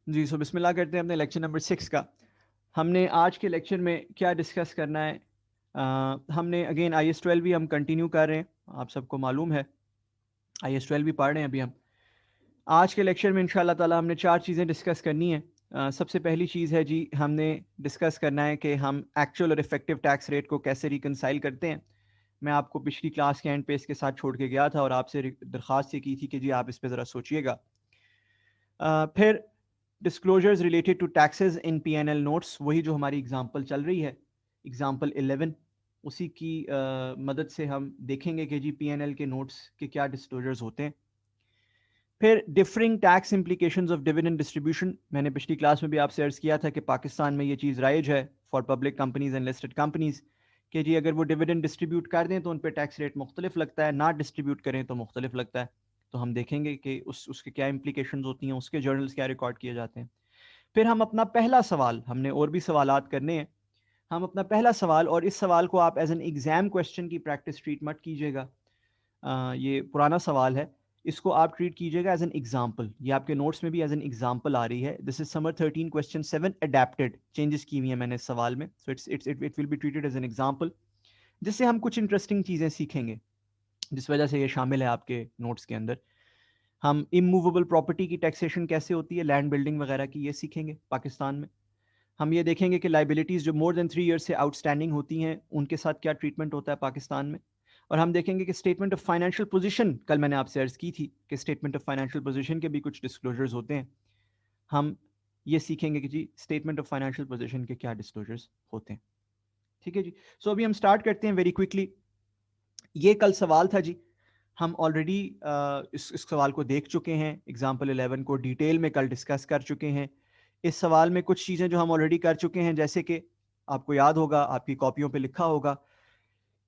जी, सो बिस्मिल्लाह करते हैं अपने लेक्चर नंबर 6 का। हमने आज के लेक्चर में क्या डिस्कस करना है? हमने अगेन IS 12 भी हम कंटिन्यू कर रहे हैं, आप सबको मालूम है IS 12 भी पढ़ रहे हैं अभी हम। आज के लेक्चर में इंशाल्लाह ताला हमने 4 चीज़ें डिस्कस करनी है। सबसे पहली चीज़ है जी, हमने डिस्कस करना है कि हम एक्चुअल और इफेक्टिव टैक्स रेट को कैसे रिकनसाइल करते हैं। मैं आपको पिछली क्लास के एंड पे इसके साथ छोड़ के गया था और आपसे दरख्वास्त ये की थी कि जी आप इस पे ज़रा सोचिएगा। फिर disclosures related to taxes in P&L notes, वही जो हमारी एग्जांपल चल रही है, एग्जांपल 11, उसी की मदद से हम देखेंगे कि जी P&L के नोट्स के क्या डिस्क्लोजर्स होते हैं। फिर differing tax implications of dividend distribution, मैंने पिछली क्लास में भी आपसे अर्ज किया था कि पाकिस्तान में ये चीज़ राइज है for public companies and listed companies कि जी अगर वो डिविडेंड डिस्ट्रीब्यूट कर दें तो उन पर टैक्स रेट मुख्तलिफ लगता है, ना डिस्ट्रीब्यूट करें तो मुख्तलिफ लगता है। तो हम देखेंगे कि उसके क्या इम्प्लीकेशंस होती हैं, उसके जर्नल्स क्या रिकॉर्ड किए जाते हैं। फिर हम अपना पहला सवाल, हमने और भी सवालात करने हैं, हम अपना पहला सवाल, और इस सवाल को आप एज एन एग्जाम क्वेश्चन की प्रैक्टिस ट्रीट मत कीजिएगा। ये पुराना सवाल है, इसको आप ट्रीट कीजिएगा एज एन एग्जाम्पल। ये आपके नोट्स में भी एज एन एग्जाम्पल आ रही है। This is summer 13 question 7 adapted, changes की हुई है मैंने इस सवाल में, so it will be treated as an example, जिससे हम कुछ इंटरेस्टिंग चीज़ें सीखेंगे, जिस वजह से ये शामिल है आपके नोट्स के अंदर। हम इमूवेबल प्रॉपर्टी की टैक्सेशन कैसे होती है, लैंड बिल्डिंग वगैरह की, ये सीखेंगे पाकिस्तान में। हम ये देखेंगे कि लाइबिलिटीज़ जो मोर देन 3 ईयर से आउटस्टैंडिंग होती हैं, उनके साथ क्या ट्रीटमेंट होता है पाकिस्तान में। और हम देखेंगे कि स्टेटमेंट ऑफ फाइनेंशियल पोजीशन, कल मैंने आपसे अर्ज की थी कि स्टेटमेंट ऑफ फाइनेंशियल पोजीशन के भी कुछ डिस्क्लोजर्स होते हैं। हम ये सीखेंगे कि जी स्टेटमेंट ऑफ फाइनेंशियल पोजीशन के क्या डिस्क्लोजर्स होते हैं। ठीक है जी। सो अभी हम स्टार्ट करते हैं वेरी क्विकली। ये कल सवाल था जी, हम ऑलरेडी इस सवाल को देख चुके हैं, एग्जाम्पल 11 को डिटेल में कल डिस्कस कर चुके हैं। इस सवाल में कुछ चीज़ें जो हम ऑलरेडी कर चुके हैं, जैसे कि आपको याद होगा, आपकी कॉपियों पे लिखा होगा,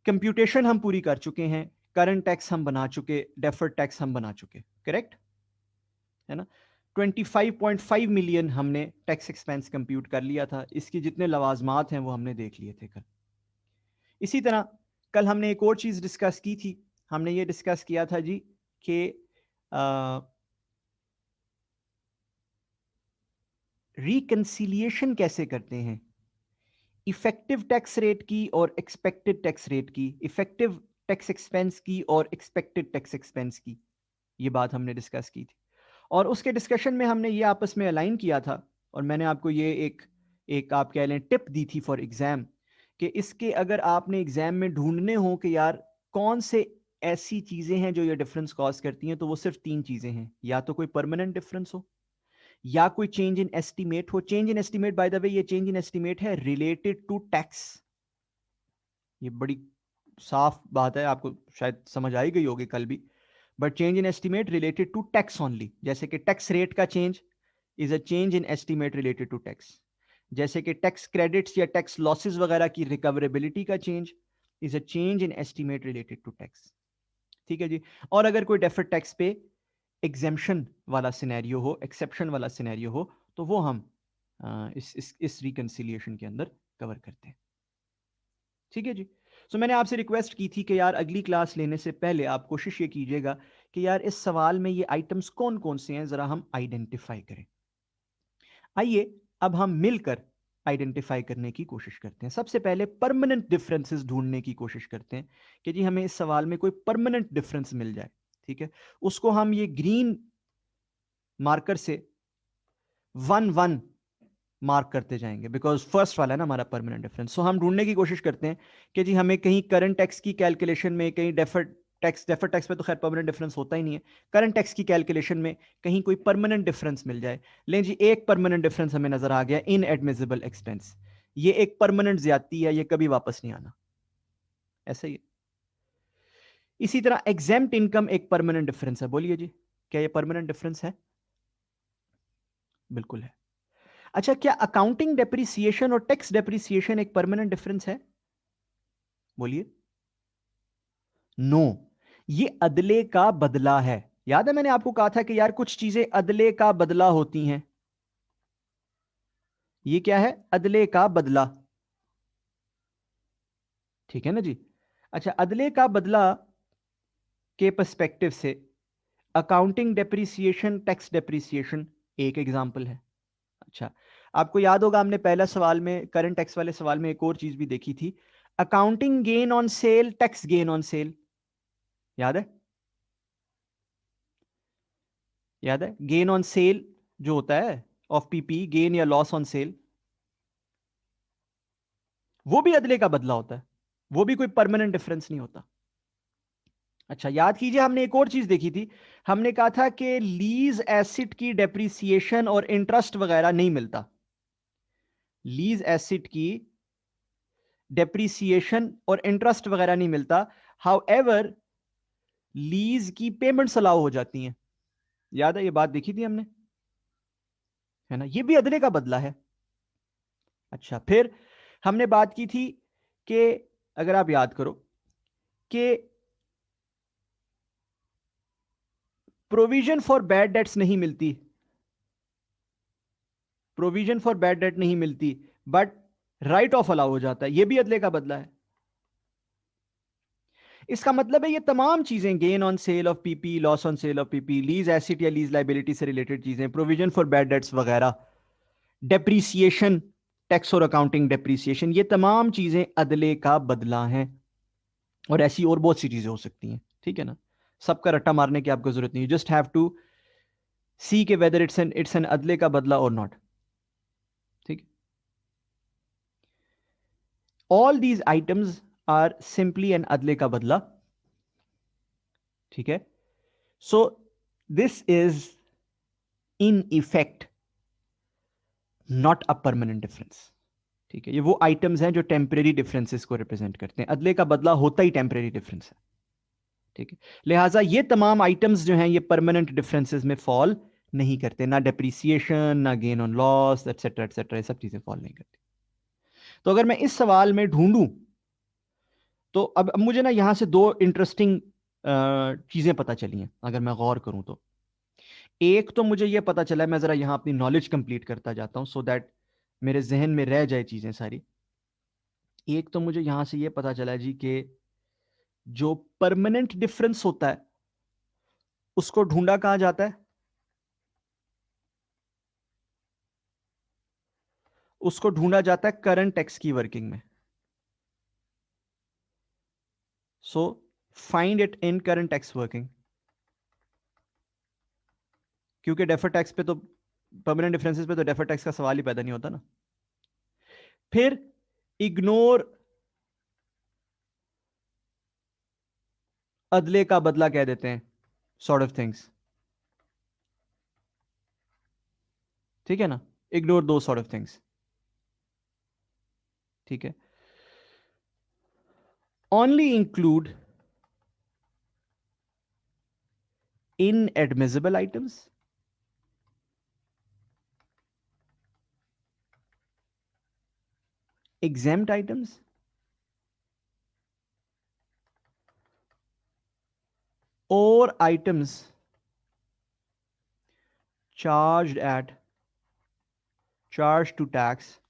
कंप्यूटेशन हम पूरी कर चुके हैं, करंट टैक्स हम बना चुके, डेफर्ड टैक्स हम बना चुके, करेक्ट है ना। 25.5 मिलियन हमने टैक्स एक्सपेंस कंप्यूट कर लिया था, इसकी जितने लवाजमात हैं वो हमने देख लिए थे कल। इसी तरह कल हमने एक और चीज़ डिस्कस की थी, हमने ये डिस्कस किया था जी कि रिकंसिलिएशन कैसे करते हैं इफेक्टिव टैक्स रेट की और एक्सपेक्टेड टैक्स रेट की, इफेक्टिव टैक्स एक्सपेंस की और एक्सपेक्टेड टैक्स एक्सपेंस की। ये बात हमने डिस्कस की थी, और उसके डिस्कशन में हमने ये आपस में अलाइन किया था, और मैंने आपको ये एक आप कह लें टिप दी थी फॉर एग्जाम, कि इसके अगर आपने एग्जाम में ढूंढने हो कि यार कौन से ऐसी चीजें हैं जो ये डिफरेंस कॉज करती हैं, तो वो सिर्फ 3 चीजें हैं। या तो कोई परमानेंट डिफरेंस हो, या कोई चेंज इन एस्टीमेट हो। Change in estimate, by the way, ये चेंज इन एस्टीमेट है रिलेटेड टू टैक्स। ये बड़ी साफ बात है, आपको शायद समझ आई गई होगी कल भी। But change in estimate related to tax only, जैसे कि टैक्स रेट का change is a change in estimate related to tax. जैसे कि टैक्स क्रेडिट्स या टैक्स लॉसेस वगैरह की रिकवरेबिलिटी का change is a change in estimate related to tax. ठीक है जी। और अगर कोई डेफर्ड टैक्स पे एग्जेम्पशन वाला सिनेरियो हो, एक्सेप्शन वाला सिनेरियो हो, तो वो हम इस रिकंसिलिएशन के अंदर कवर करते हैं। ठीक है जी। सो मैंने आपसे रिक्वेस्ट की थी कि यार अगली क्लास लेने से पहले आप कोशिश ये कीजिएगा कि यार इस सवाल में ये आइटम्स कौन कौन से हैं जरा हम आइडेंटिफाई करें। आइए अब हम मिलकर आइडेंटिफाई करने की कोशिश करते हैं। सबसे पहले परमानेंट डिफरेंसेस ढूंढने की कोशिश करते हैं कि जी हमें इस सवाल में कोई परमानेंट डिफरेंस मिल जाए। ठीक है, उसको हम ये ग्रीन मार्कर से 1 1 मार्क करते जाएंगे, बिकॉज फर्स्ट वाला है ना हमारा परमानेंट डिफरेंस। सो हम ढूंढने की कोशिश करते हैं कि जी हमें कहीं करंट टैक्स की कैलकुलेशन में, कहीं डेफर्ड टैक्स में तो खैर परमानेंट डिफरेंस होता ही नहीं है, करंट टैक्स की कैलकुलेशन में कहीं कोई परमानेंट डिफरेंस मिल जाए। लें जी, एक परमानेंट डिफरेंस हमें नजर आ गया, इन एडमिसिबल एक्सपेंस। ये एक परमानेंट ज्यादती है, ये कभी वापस नहीं आना, ऐसा ही है। इसी तरह एग्जेम्प्ट इनकम एक परमानेंट डिफरेंस है। बोलिए जी, क्या ये परमानेंट डिफरेंस है? बिल्कुल है। अच्छा, क्या अकाउंटिंग डेप्रिसिएशन और टैक्स डेप्रिसिएशन एक परमानेंट डिफरेंस है? बोलिए। नो, ये अदले का बदला है। याद है मैंने आपको कहा था कि यार कुछ चीजें अदले का बदला होती हैं। ये क्या है? अदले का बदला। ठीक है ना जी। अच्छा, अदले का बदला के पर्सपेक्टिव से अकाउंटिंग डेप्रिसिएशन, टैक्स डेप्रिसिएशन एक एग्जाम्पल है। अच्छा, आपको याद होगा हमने पहला सवाल में, करंट टैक्स वाले सवाल में एक और चीज भी देखी थी, accounting gain on sale, tax gain on sale. याद है? याद है? गेन ऑन सेल जो होता है ऑफ पीपी, गेन या लॉस ऑन सेल, वो भी अदले का बदला होता है, वो भी कोई परमानेंट डिफरेंस नहीं होता। अच्छा, याद कीजिए हमने एक और चीज देखी थी, हमने कहा था कि लीज एसिड की डेप्रिसिएशन और इंटरेस्ट वगैरह नहीं मिलता। लीज एसिड की डेप्रिसिएशन और इंटरेस्ट वगैरह नहीं मिलता, हाउएवर लीज की पेमेंट्स अलाउ हो जाती हैं। याद है? ये बात देखी थी हमने, है ना? ये भी अदले का बदला है। अच्छा, फिर हमने बात की थी कि अगर आप याद करो कि प्रोविजन फॉर बैड डेट्स नहीं मिलती, प्रोविजन फॉर बैड डेट नहीं मिलती, बट राइट ऑफ अलाउ हो जाता है, यह भी अदले का बदला है। इसका मतलब है ये तमाम चीजें, gain on sale of PP, loss on sale of PP, lease acid या लीज लाइबिलिटी से रिलेटेड चीजें, प्रोविजन फॉर बैड डेट्स वगैरह, डेप्रीसिएशन, टैक्स और अकाउंटिंग डेप्रीसिएशन, ये तमाम चीजें अदले का बदला हैं। और ऐसी और बहुत सी चीजें हो सकती हैं, ठीक है ना? सबका रट्टा मारने की आपको जरूरत नहीं, जस्ट हैव टू सी के वेदर इट्स एन अदले का बदला और नॉट। ठीक, all these items are simply an अदले का बदला। ठीक है, so this is in effect not a permanent difference. ठीक है, ये वो आइटम्स हैं जो टेम्परेरी डिफरेंसेस को रिप्रेजेंट करते हैं, अदले का बदला होता ही टेम्परेरी डिफरेंस है। ठीक है, लिहाजा ये तमाम आइटम्स जो हैं ये परमानेंट डिफरेंसेस में फॉल नहीं करते, ना डेप्रीसिएशन, ना gain on loss, etcetera etcetera, ये सब चीजें फॉल नहीं करती। तो अगर मैं इस सवाल में ढूंढूं, तो अब मुझे ना यहां से दो इंटरेस्टिंग चीजें पता चली हैं अगर मैं गौर करूं तो। एक तो मुझे यह पता चला है, मैं जरा यहां अपनी नॉलेज कंप्लीट करता जाता हूं सो दैट मेरे जहन में रह जाए चीजें सारी। एक तो मुझे यहां से यह पता चला जी कि जो परमानेंट डिफरेंस होता है उसको ढूंढा कहां जाता है? उसको ढूंढा जाता है करंट टैक्स की वर्किंग में। So find it in current tax working, क्योंकि डेफर टैक्स पे तो, परमानेंट डिफरेंसेस पे तो डेफर टैक्स का सवाल ही पैदा नहीं होता ना। फिर इग्नोर अदले का बदला कह देते हैं, सॉर्ट ऑफ थिंग्स। ठीक है ना? इग्नोर दो सॉर्ट ऑफ थिंग्स। ठीक है, only include inadmissible items, exempt items, or items charged to tax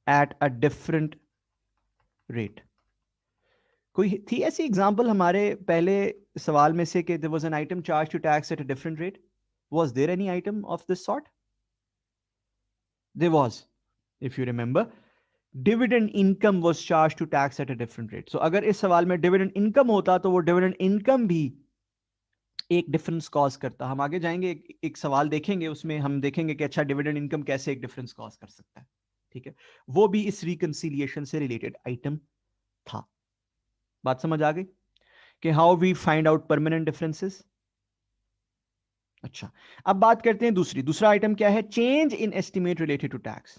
at a different rate. कोई थी ऐसी एग्जांपल हमारे पहले सवाल में से कि there was an item charged to tax at a different rate? Was there any item of this sort? There was, if you remember, dividend income was charged to tax at a different rate. So अगर इस सवाल में dividend income होता तो वो dividend income भी एक difference cause करता। हम आगे जाएंगे, एक सवाल देखेंगे, उसमें हम देखेंगे कि अच्छा डिविडेंड इनकम कैसे एक डिफरेंस कॉज कर सकता है। ठीक है, वो भी इस रिकंसिलिएशन से रिलेटेड आइटम था। बात समझ आ गई कि how we find out permanent differences. अच्छा, अब बात करते हैं दूसरा आइटम क्या है? Change in estimate related to tax.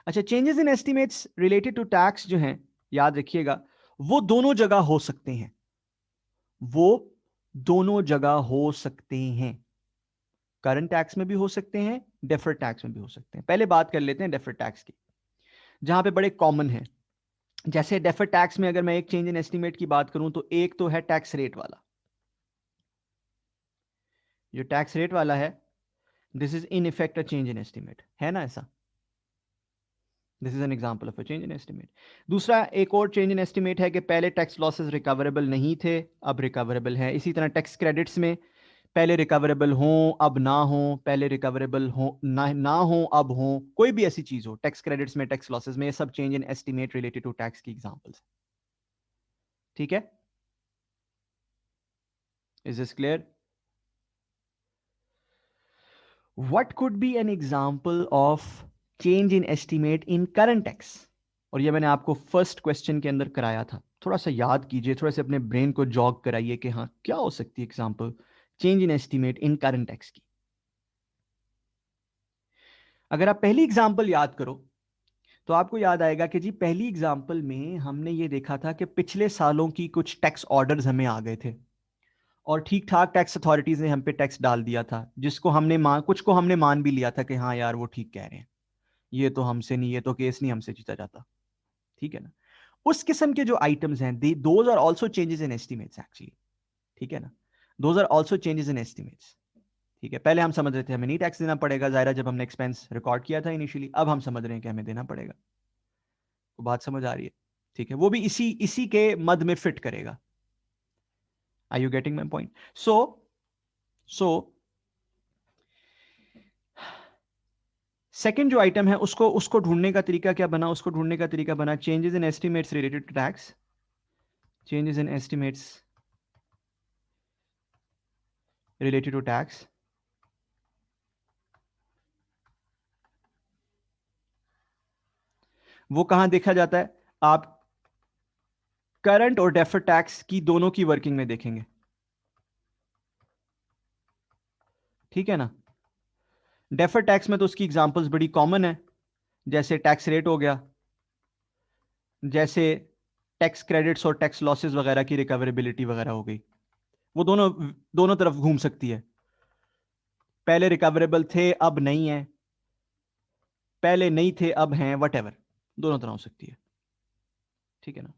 अच्छा, changes in estimates related to tax जो हैं, याद रखिएगा, वो दोनों जगह हो सकते हैं, वो दोनों जगह हो सकते हैं। करंट टैक्स में भी हो सकते हैं, डेफर्ड टैक्स में भी हो सकते हैं। पहले बात कर लेते हैं डेफर्ड टैक्स की, जहां पे बड़े कॉमन है। जैसे डेफर्ड टैक्स में अगर मैं एक चेंज इन एस्टीमेट की बात करूं तो एक तो है टैक्स रेट वाला। जो टैक्स रेट वाला है, this is in effect a change in estimate, है ना ऐसा? This is an example of a change in estimate. दूसरा एक और चेंज इन एस्टीमेट है कि पहले टैक्स लॉसेस रिकवरेबल नहीं थे, अब रिकवरेबल है। इसी तरह टैक्स क्रेडिट्स में पहले रिकवरेबल हो अब ना हो, पहले रिकवरेबल हो ना हो अब हो, कोई भी ऐसी चीज हो, टैक्स क्रेडिट्स में, टैक्स लॉसेस में, ये सब change in estimate related to tax की एग्जांपल्स। ठीक है, is this clear? What could be an example of change in estimate in current tax? और ये मैंने आपको फर्स्ट क्वेश्चन के अंदर कराया था, थोड़ा सा याद कीजिए, थोड़ा सा अपने ब्रेन को जॉग कराइए कि हाँ क्या हो सकती है example change in estimate in current tax की। अगर आप पहली एग्जांपल याद करो तो आपको याद आएगा कि जी पहली एग्जांपल में हमने ये देखा था कि पिछले सालों की कुछ टैक्स ऑर्डर्स हमें आ गए थे और ठीक ठाक टैक्स अथॉरिटीज ने हम पे टैक्स डाल दिया था, जिसको हमने कुछ को हमने मान भी लिया था कि हाँ यार वो ठीक कह रहे हैं, ये तो हमसे नहीं, ये तो केस नहीं हमसे जीता जाता। ठीक है ना, उस किस्म के जो आइटम्स हैं those are also changes in estimates actually. ठीक है ना, those are also changes in estimates. ठीक है, पहले हम समझ रहे थे हमें नहीं टैक्स देना पड़ेगा, जाहिर जब हमने एक्सपेंस रिकॉर्ड किया था इनिशियली, अब हम समझ रहे हैं कि हमें देना पड़ेगा। तो बात समझ आ रही है? ठीक है, वो भी इसी इसी के मद में फिट करेगा। Are you getting my point? So second जो आइटम है उसको उसको ढूंढने का तरीका क्या बना? उसको ढूंढने का तरीका बना changes in estimates related to tax, changes in estimates related to tax. वो कहां देखा जाता है? आप करंट और डेफर्ड टैक्स की दोनों की वर्किंग में देखेंगे। ठीक है ना, डेफर्ड टैक्स में तो उसकी एग्जांपल्स बड़ी कॉमन है, जैसे टैक्स रेट हो गया, जैसे टैक्स क्रेडिट्स और टैक्स लॉसेस वगैरह की रिकवरेबिलिटी वगैरह हो गई। वो दोनों दोनों तरफ घूम सकती है, पहले रिकवरेबल थे अब नहीं है, पहले नहीं थे अब हैं, वट एवर, दोनों तरह हो सकती है। ठीक है ना,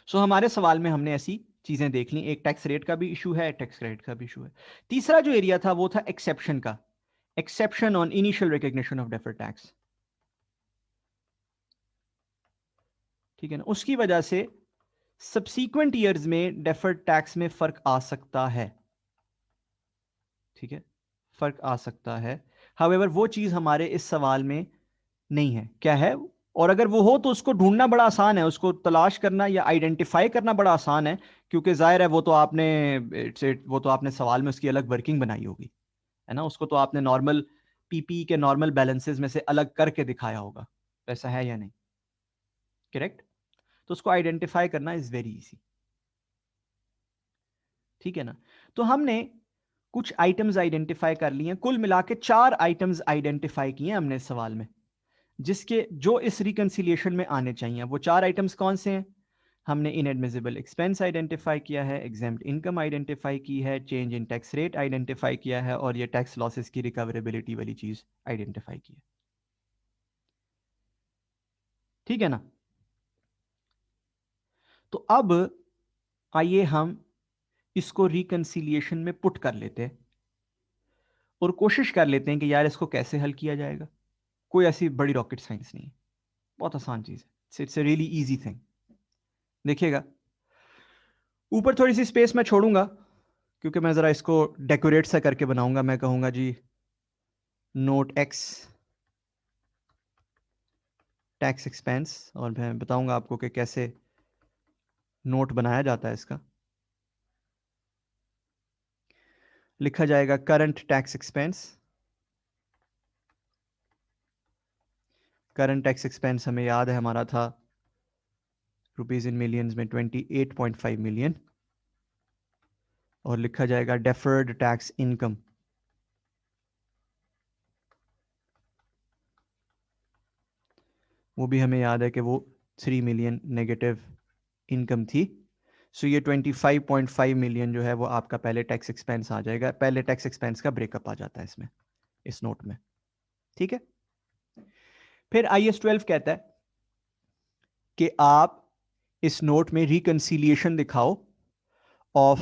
सो हमारे सवाल में हमने ऐसी चीजें देख ली, एक टैक्स रेट का भी इशू है, टैक्स क्रेडिट का भी इशू है। तीसरा जो एरिया था वो था एक्सेप्शन का, exception on initial recognition of deferred tax. ठीक है ना, उसकी वजह से सब्सीक्वेंट ईयर्स में डेफर्ड टैक्स में फर्क आ सकता है। ठीक है, फर्क आ सकता है, हाउएवर वो चीज हमारे इस सवाल में नहीं है। क्या है? और अगर वो हो तो उसको ढूंढना बड़ा आसान है, उसको तलाश करना या आइडेंटिफाई करना बड़ा आसान है, क्योंकि जाहिर है वो तो आपने वो तो आपने सवाल में उसकी अलग वर्किंग बनाई होगी, है ना, उसको तो आपने नॉर्मल पीपी के नॉर्मल बैलेंसेस में से अलग करके दिखाया होगा, ऐसा है या नहीं? करेक्ट, तो उसको आइडेंटिफाई करना इज वेरी इजी। ठीक है ना, तो हमने कुछ आइटम्स आइडेंटिफाई कर लिए हैं, कुल मिला के 4 आइटम्स आइडेंटिफाई किए हैं हमने इस सवाल में, जिसके जो इस रिकंसिलिएशन में आने चाहिए। वो 4 आइटम्स कौन से हैं? हमने इनएडमिसिबल एक्सपेंस आइडेंटिफाई किया है, एग्जेम्प्ट इनकम आइडेंटिफाई की है, चेंज इन टैक्स रेट आइडेंटिफाई किया है, और ये टैक्स लॉसेस की रिकवरेबिलिटी वाली चीज आइडेंटिफाई की है। ठीक है ना, तो अब आइए हम इसको रिकंसिलिएशन में पुट कर लेते हैं और कोशिश कर लेते हैं कि यार इसको कैसे हल किया जाएगा। कोई ऐसी बड़ी रॉकेट साइंस नहीं है, बहुत आसान चीज है, it's a really easy thing. देखिएगा, ऊपर थोड़ी सी स्पेस मैं छोड़ूंगा, क्योंकि मैं जरा इसको डेकोरेट सा करके बनाऊंगा। मैं कहूंगा जी नोट एक्स टैक्स एक्सपेंस, और मैं बताऊंगा आपको कि कैसे नोट बनाया जाता है इसका। लिखा जाएगा current tax expense. Current tax expense हमें याद है हमारा था रुपीज इन मिलियंस में 28.5 मिलियन, और लिखा जाएगा डेफर्ड टैक्स इनकम। वो भी हमें याद है कि वो 3 मिलियन नेगेटिव इनकम थी। सो ये 25.5 मिलियन जो है वो आपका पहले टैक्स एक्सपेंस आ जाएगा, पहले टैक्स एक्सपेंस का ब्रेकअप आ जाता है इसमें, इस नोट में। ठीक है, फिर IS 12 कहता है कि आप इस नोट में रिकंसिलिएशन दिखाओ of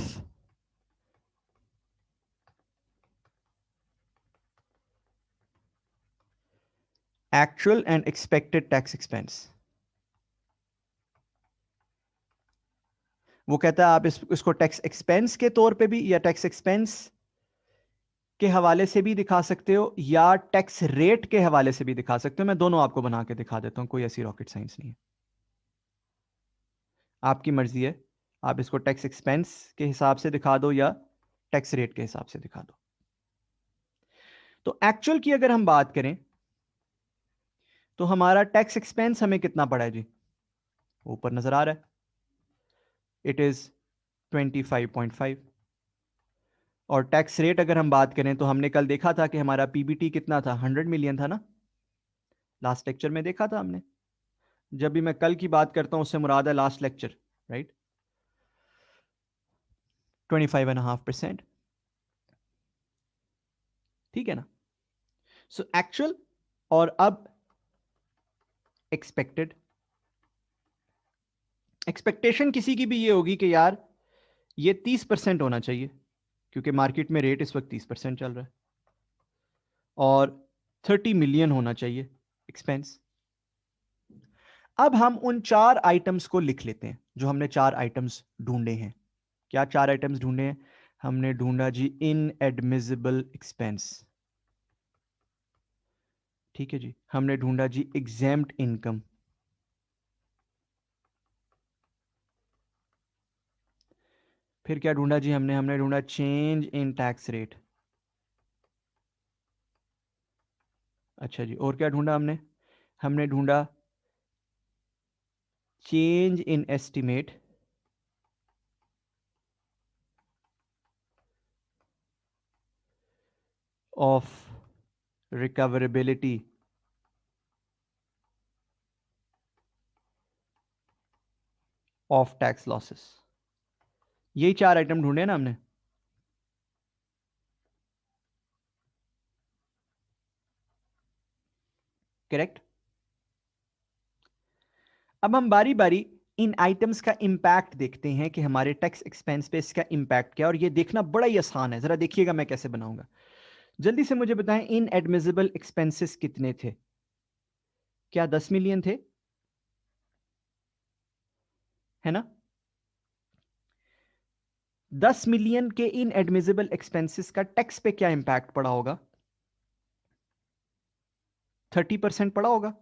actual and expected tax expense. वो कहता है आप इसको टैक्स एक्सपेंस के तौर पे भी या टैक्स एक्सपेंस के हवाले से भी दिखा सकते हो या टैक्स रेट के हवाले से भी दिखा सकते हो। मैं दोनों आपको बना के दिखा देता हूं, कोई ऐसी रॉकेट साइंस नहीं है, आपकी मर्जी है। आप इसको टैक्स एक्सपेंस के हिसाब से दिखा दो या टैक्स रेट के हिसाब से दिखा दो। तो एक्चुअल की अगर हम बात करें तो हमारा टैक्स एक्सपेंस हमें कितना पड़ा है जी, ऊपर नजर आ रहा है, इट इज 25.5। और टैक्स रेट अगर हम बात करें तो हमने कल देखा था कि हमारा पीबीटी कितना था, 100 मिलियन था ना, लास्ट लेक्चर में देखा था हमने। जब भी मैं कल की बात करता हूं उससे मुराद है लास्ट लेक्चर, राइट, 25.5%, ठीक है ना। सो एक्चुअल और अब एक्सपेक्टेड। एक्सपेक्टेशन किसी की भी ये होगी कि यार ये 30% होना चाहिए, क्योंकि मार्केट में रेट इस वक्त 30% चल रहा है, और 30 मिलियन होना चाहिए एक्सपेंस। अब हम उन 4 आइटम्स को लिख लेते हैं जो हमने 4 आइटम्स ढूंढे हैं। क्या 4 आइटम्स ढूंढे हैं? हमने ढूंढा जी इनएडमिसिबल एक्सपेंस, ठीक है जी। हमने ढूंढा जी एग्जेम्प्ट इनकम, फिर क्या ढूंढा जी हमने? हमने ढूंढा चेंज इन टैक्स रेट। अच्छा जी, और क्या ढूंढा हमने? हमने ढूंढा change in estimate of recoverability of tax losses. यही 4 आइटम ढूंढे ना हमने। करेक्ट। अब हम बारी बारी इन आइटम्स का इंपैक्ट देखते हैं कि हमारे टैक्स एक्सपेंस पे इसका इंपैक्ट क्या है, और ये देखना बड़ा ही आसान है। जरा देखिएगा मैं कैसे बनाऊंगा। जल्दी से मुझे बताएं, इन एडमिसिबल एक्सपेंसेस कितने थे? क्या 10 मिलियन थे? है ना। 10 मिलियन के इन एडमिसिबल एक्सपेंसेस का टैक्स पे क्या इंपैक्ट पड़ा होगा? 30% पड़ा होगा।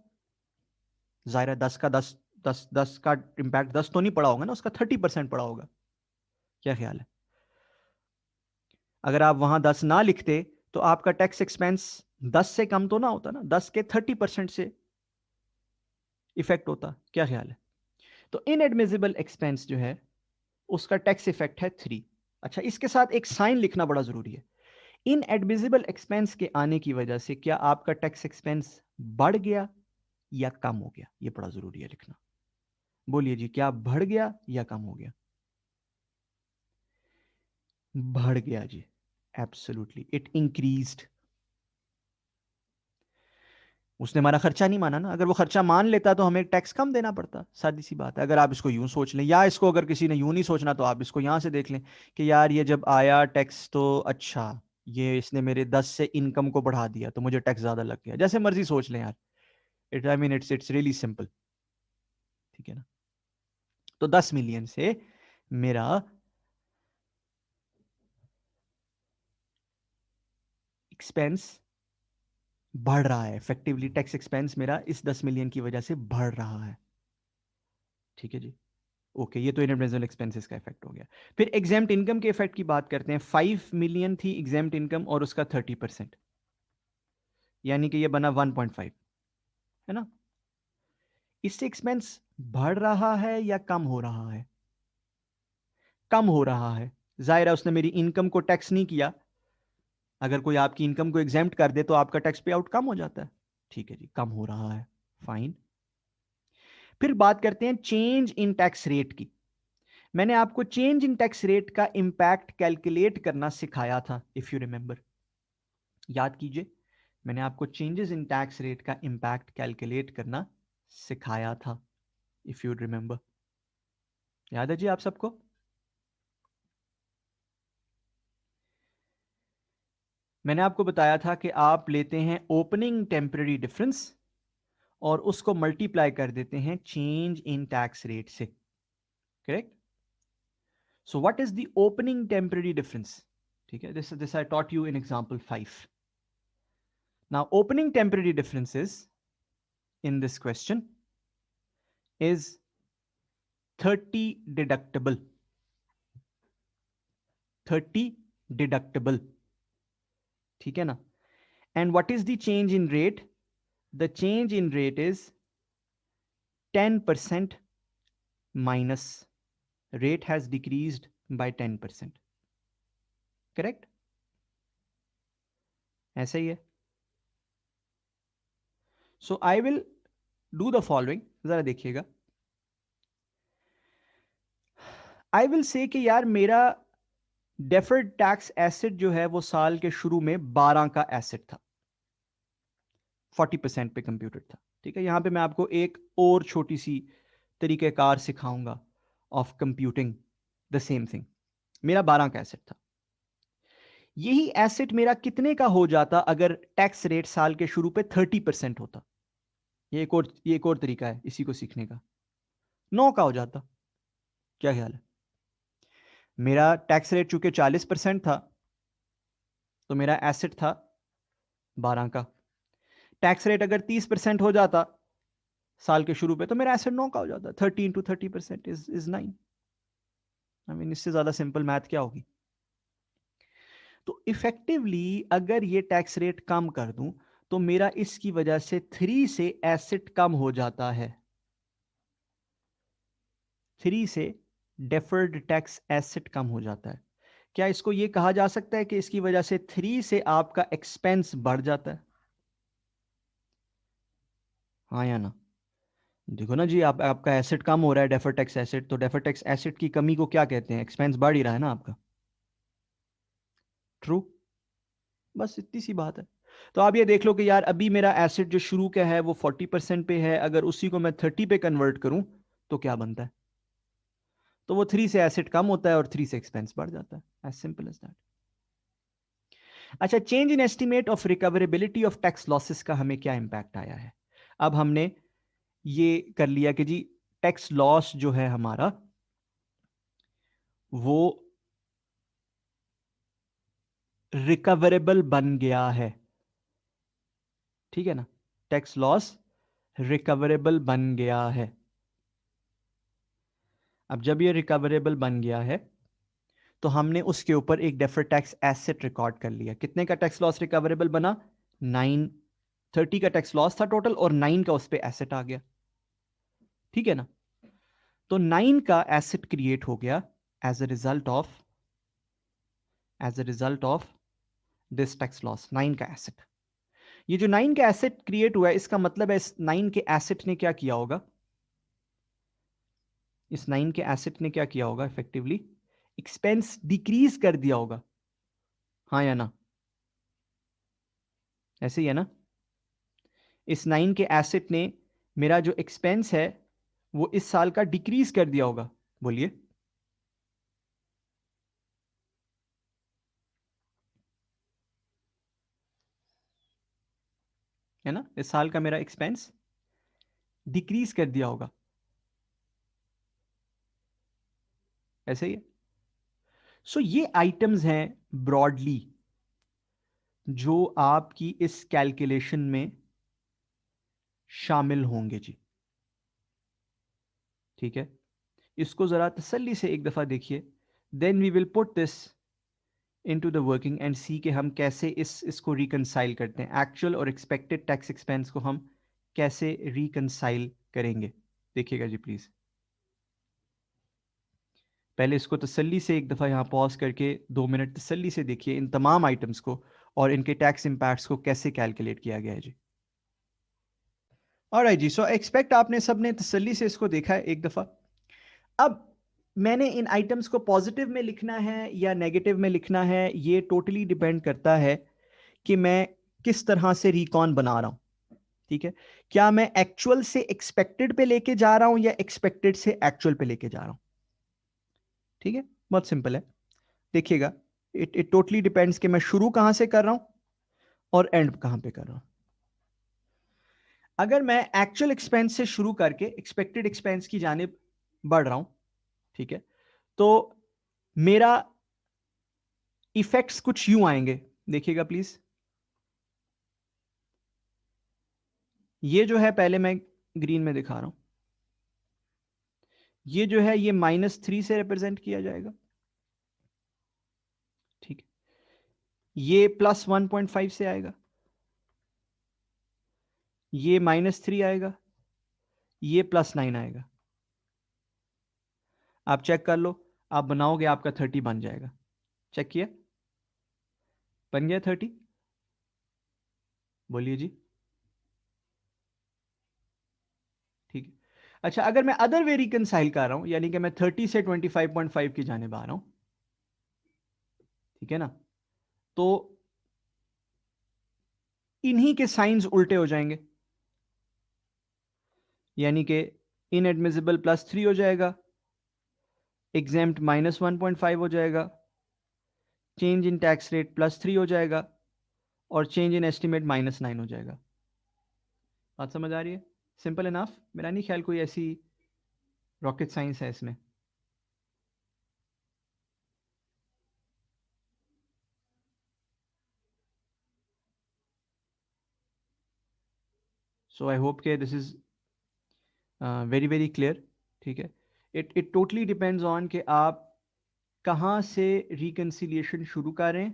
जाहिर है 10 का 10 10 10 का इंपैक्ट 10 तो नहीं पड़ा होगा ना, उसका 30% पड़ा होगा। क्या ख्याल है? अगर आप वहां 10 ना लिखते तो आपका टैक्स एक्सपेंस 10 से कम तो ना होता ना, 10 के 30% से इफेक्ट होता। क्या ख्याल है? तो इनएडमिसिबल एक्सपेंस जो है उसका टैक्स इफेक्ट है 3। अच्छा, इसके साथ एक साइन लिखना बड़ा जरूरी है। इनएडमिसिबल एक्सपेंस के आने की वजह से क्या आपका टैक्स एक्सपेंस बढ़ गया या कम हो गया? ये बड़ा जरूरी है लिखना। बोलिए जी, क्या बढ़ गया या कम हो गया? बढ़ गया जी, एब्सोल्युटली, इट इंक्रीज्ड। उसने हमारा खर्चा नहीं माना ना। अगर वो खर्चा मान लेता तो हमें टैक्स कम देना पड़ता, सादी सी बात है। अगर आप इसको यूं सोच लें, या इसको अगर किसी ने यूं नहीं सोचना तो आप इसको यहां से देख लें कि यार ये जब आया टैक्स तो अच्छा, ये इसने मेरे 10 से इनकम को बढ़ा दिया तो मुझे टैक्स ज्यादा लग गया। जैसे मर्जी सोच लें यार, it I mean it's really simple, ठीक है ना। तो 10 मिलियन से मेरा एक्सपेंस बढ़ रहा है, इफेक्टिवली टैक्स एक्सपेंस मेरा इस 10 मिलियन की वजह से बढ़ रहा है, ठीक है जी। ओके, ये तो इनएडमिसिबल एक्सपेंसेस का इफेक्ट हो गया। फिर एग्जेम्प्ट इनकम के इफेक्ट की बात करते हैं। 5 मिलियन थी एग्जेम्प्ट इनकम और उसका 30%, यानी कि ये बना 1.5, है ना। इससे एक्सपेंस बढ़ रहा है या कम हो रहा है? कम हो रहा है। जाहिर है उसने मेरी इनकम को टैक्स नहीं किया। अगर कोई आपकी इनकम को एग्जेम्प्ट कर दे तो आपका टैक्स पे आउट कम हो जाता है, ठीक है जी, कम हो रहा है, फाइन। फिर बात करते हैं चेंज इन टैक्स रेट की। मैंने आपको चेंज इन टैक्स रेट का इंपैक्ट कैलकुलेट करना सिखाया था, इफ यू रिमेंबर, याद कीजिए। मैंने आपको चेंजेस इन टैक्स रेट का इंपैक्ट कैलकुलेट करना सिखाया था, इफ यू रिमेंबर। याद है जी आप सबको? मैंने आपको बताया था कि आप लेते हैं ओपनिंग टेम्पररी डिफरेंस और उसको मल्टीप्लाई कर देते हैं चेंज इन टैक्स रेट से, correct. So what is the opening temporary difference? ठीक है, this I taught you in example 5. Now opening temporary differences in this question is 30 deductible. 30 deductible. ठीक है ना? And what is the change in rate? The change in rate is 10% minus. Rate has decreased by 10%. Correct? ऐसा ही है. So I will do the following. जरा देखिएगा. I will say कि यार मेरा डेफर्ड टैक्स एसेट जो है वो साल के शुरू में 12 का एसेट था, 40% पे कंप्यूटेड था. ठीक है, यहां पे मैं आपको एक और छोटी सी तरीकेकार सिखाऊंगा of computing the same thing. मेरा 12 का एसेट था. यही एसेट मेरा कितने का हो जाता अगर टैक्स रेट साल के शुरू पे 30% होता? ये एक और तरीका है इसी को सीखने का. 9 का हो जाता. क्या ख्याल है? मेरा टैक्स रेट चूंकि 40% था तो मेरा एसेट था 12 का. टैक्स रेट अगर 30% हो जाता साल के शुरू पे तो मेरा एसेट 9 का हो जाता. 30 into 30% इज 9. आई मीन इससे ज्यादा सिंपल मैथ क्या होगी? तो इफेक्टिवली अगर ये टैक्स रेट कम कर दूं तो मेरा इसकी वजह से 3 से एसेट कम हो जाता है. 3 से डेफर्ड टैक्स एसेट कम हो जाता है. क्या इसको ये कहा जा सकता है कि इसकी वजह से 3 से आपका एक्सपेंस बढ़ जाता है? हाँ या ना? देखो ना जी, आपका एसेट कम हो रहा है, डेफर्ड टैक्स एसेट. तो डेफर्ड टैक्स एसेट की कमी को क्या कहते हैं? एक्सपेंस बढ़ ही रहा है ना आपका. ट्रू. बस इतनी सी बात है. तो आप ये देख लो कि यार अभी मेरा एसेट जो शुरू का है वो 40% पे है, अगर उसी को मैं 30 पे कन्वर्ट करूं तो क्या बनता है? तो वो 3 से एसेट कम होता है और 3 से एक्सपेंस बढ़ जाता है. As simple as that. अच्छा, change in estimate of recoverability of tax losses का हमें क्या इंपैक्ट आया है? अब हमने ये कर लिया कि जी टैक्स लॉस जो है हमारा वो रिकवरेबल बन गया है. ठीक है ना? टैक्स लॉस रिकवरेबल बन गया है. अब जब ये रिकवरेबल बन गया है तो हमने उसके ऊपर एक डेफर्ड टैक्स एसेट रिकॉर्ड कर लिया. कितने का टैक्स लॉस रिकवरेबल बना? 9. 30 का टैक्स लॉस था टोटल और 9 का उस पर एसेट आ गया. ठीक है ना? तो 9 का एसेट क्रिएट हो गया as a result of this tax loss. 9 का एसेट. ये जो 9 का एसेट क्रिएट हुआ है इसका मतलब है इस 9 के एसेट ने क्या किया होगा? इस 9 के एसेट ने क्या किया होगा? इफेक्टिवली एक्सपेंस डिक्रीज कर दिया होगा. हाँ या ना? ऐसे ही है ना? इस 9 के एसेट ने मेरा जो एक्सपेंस है वो इस साल का डिक्रीज कर दिया होगा. बोलिए. है ना? इस साल का मेरा एक्सपेंस डिक्रीज कर दिया होगा. ऐसे ही है. सो ये आइटम्स हैं ब्रॉडली जो आपकी इस कैलकुलेशन में शामिल होंगे जी. ठीक है, इसको जरा तसल्ली से एक दफा देखिए. Then we will put this into the working and see के हम कैसे इसको रिकंसाइल करते हैं. एक्चुअल और एक्सपेक्टेड टैक्स एक्सपेंस को हम कैसे रिकंसाइल करेंगे. देखिएगा जी प्लीज. पहले इसको तसल्ली से एक दफा यहां पॉज करके 2 मिनट तसल्ली से देखिए इन तमाम आइटम्स को और इनके टैक्स इंपैक्ट्स को कैसे कैलकुलेट किया गया है जी. ऑलराइट जी. सो एक्सपेक्ट आपने सबने तसल्ली से इसको देखा है एक दफा. अब मैंने इन आइटम्स को पॉजिटिव में लिखना है या नेगेटिव में लिखना है ये टोटली डिपेंड करता है कि मैं किस तरह से रिकॉन बना रहा हूं. ठीक है, क्या मैं एक्चुअल से एक्सपेक्टेड पे लेके जा रहा हूं या एक्सपेक्टेड से एक्चुअल पे लेके जा रहा हूं. ठीक है, बहुत सिंपल है. देखिएगा, इट टोटली डिपेंड्स कि मैं शुरू कहां से कर रहा हूं और एंड कहां पे कर रहा हूं. अगर मैं एक्चुअल एक्सपेंस से शुरू करके एक्सपेक्टेड एक्सपेंस की जानिब बढ़ रहा हूं, ठीक है, तो मेरा इफेक्ट्स कुछ यूं आएंगे, देखिएगा प्लीज। ये जो है पहले मैं ग्रीन में दिखा रहा हूं, ये जो है ये -3 से रिप्रेजेंट किया जाएगा, ठीक है। ये +1.5 से आएगा, ये -3 आएगा, ये +9 आएगा। आप चेक कर लो, आप बनाओगे आपका 30 बन जाएगा। चेक किया, बन गया 30? बोलिए जी। ठीक है। अच्छा, अगर मैं अदर वे रिकनसाइल कर रहा हूं, यानी कि मैं 30 से 25.5 की जाने आ रहा हूं, ठीक है ना, तो इन्हीं के साइंस उल्टे हो जाएंगे, यानी कि इनएडमिसिबल +3 हो जाएगा, एग्जेम्प्ट -1.5 हो जाएगा, चेंज इन टैक्स रेट +3 हो जाएगा, और चेंज इन एस्टिमेट -9 हो जाएगा। बात समझ आ रही है? Simple enough. मेरा नहीं ख्याल कोई ऐसी रॉकेट साइंस है इसमें। सो आई होप के this is very very clear, ठीक है। इट टोटली डिपेंड्स ऑन कि आप कहाँ से रिकन्सिलिएशन शुरू करें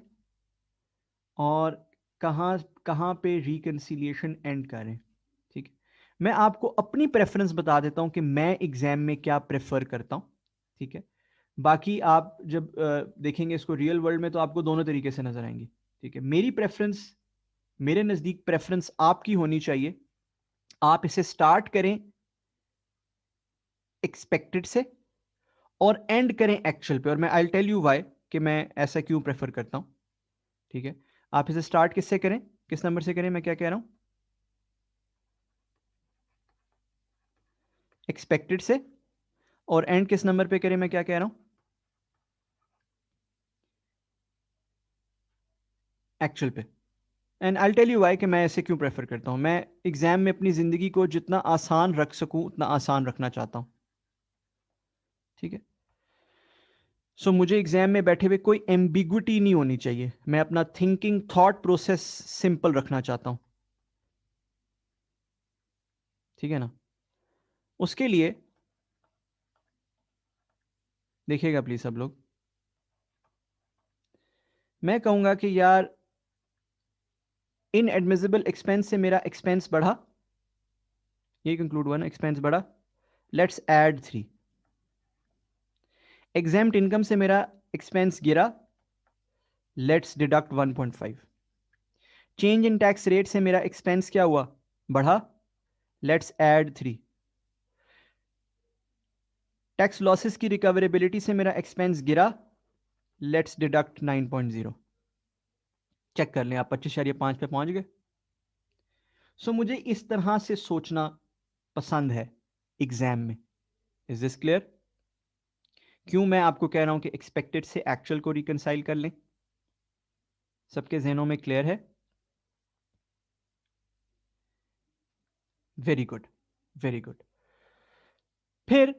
और कहाँ कहाँ पे रिकन्सिलिएशन एंड करें, ठीक है। मैं आपको अपनी प्रेफरेंस बता देता हूं कि मैं एग्जाम में क्या प्रेफर करता हूं, ठीक है। बाकी आप जब देखेंगे इसको रियल वर्ल्ड में तो आपको दोनों तरीके से नजर आएंगी, ठीक है। मेरी प्रेफरेंस, मेरे नजदीक प्रेफरेंस आपकी होनी चाहिए, आप इसे स्टार्ट करें एक्सपेक्टेड से और एंड करें एक्चुअल पे, और मैं आई टेल यू व्हाई कि मैं ऐसा क्यों प्रेफर करता हूं, ठीक है। आप इसे स्टार्ट किससे करें, किस नंबर से करें, मैं क्या कह रहा हूं, एक्सपेक्टेड से, और एंड किस नंबर पे करें, मैं क्या कह रहा हूं, एक्चुअल पे। And I tell you why कि मैं ऐसे क्यों प्रेफर करता हूं। मैं एग्जाम में अपनी जिंदगी को जितना आसान रख सकूं उतना आसान रखना चाहता हूं, ठीक है। सो मुझे एग्जाम में बैठे हुए कोई एम्बिगुइटी नहीं होनी चाहिए, मैं अपना थिंकिंग थॉट प्रोसेस सिंपल रखना चाहता हूं, ठीक है ना। उसके लिए देखिएगा प्लीज सब लोग, मैं कहूंगा कि यार इन एडमिसिबल एक्सपेंस से मेरा एक्सपेंस बढ़ा, ये कंक्लूड हुआ ना, एक्सपेंस बढ़ा, लेट्स ऐड 3। एग्जाम्प्ट इनकम से मेरा एक्सपेंस गिरा, let's deduct 1.5। Change in tax rate से मेरा एक्सपेंस क्या हुआ, बढ़ा, लेट्स ऐड 3। टैक्स लॉसेस की रिकवरेबिलिटी से मेरा एक्सपेंस गिरा, लेट्स डिडक्ट 9.0। चेक कर लें आप, 25.5 पे पहुंच गए। सो मुझे इस तरह से सोचना पसंद है एग्जाम में। Is this clear? क्यों मैं आपको कह रहा हूं कि एक्सपेक्टेड से एक्चुअल को रिकंसाइल कर लें? सबके जहनों में क्लियर है? Very good, very good. फिर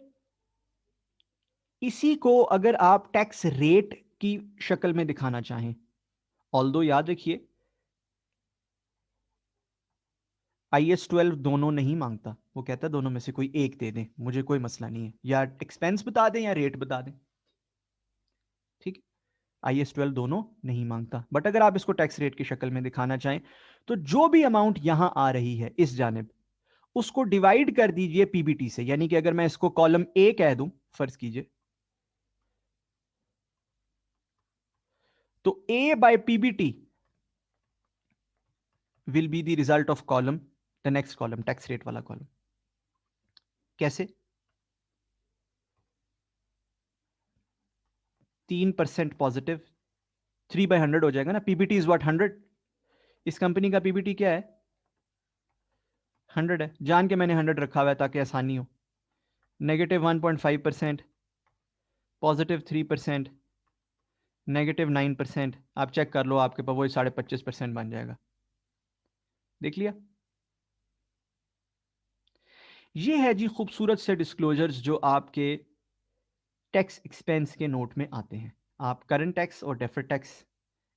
इसी को अगर आप टैक्स रेट की शक्ल में दिखाना चाहें, ऑल्दो याद रखिए IAS 12 दोनों नहीं मांगता, वो कहता है दोनों में से कोई एक दे दें, मुझे कोई मसला नहीं है, या एक्सपेंस बता दें या रेट बता दें, ठीक है। IAS 12 दोनों नहीं मांगता, बट अगर आप इसको टैक्स रेट की शक्ल में दिखाना चाहें तो जो भी अमाउंट यहां आ रही है इस जानिब, उसको डिवाइड कर दीजिए पीबीटी से। यानी कि अगर मैं इसको कॉलम ए कह दूं, फर्ज कीजिए, तो A by PBT will be the result of column, the next column, tax rate वाला कॉलम। कैसे? 3% पॉजिटिव, 3/100 हो जाएगा ना, पीबीटी इज व्हाट, 100। इस कंपनी का पीबीटी क्या है, 100 है, जान के मैंने 100 रखा हुआ है ताकि आसानी हो। -1.5%, +3%, -9%, आप चेक कर लो, आपके पास वही 25.5% बन जाएगा। देख लिया? ये है जी खूबसूरत से डिस्क्लोजर्स जो आपके टैक्स एक्सपेंस के नोट में आते हैं। आप करंट टैक्स और डेफर्ड टैक्स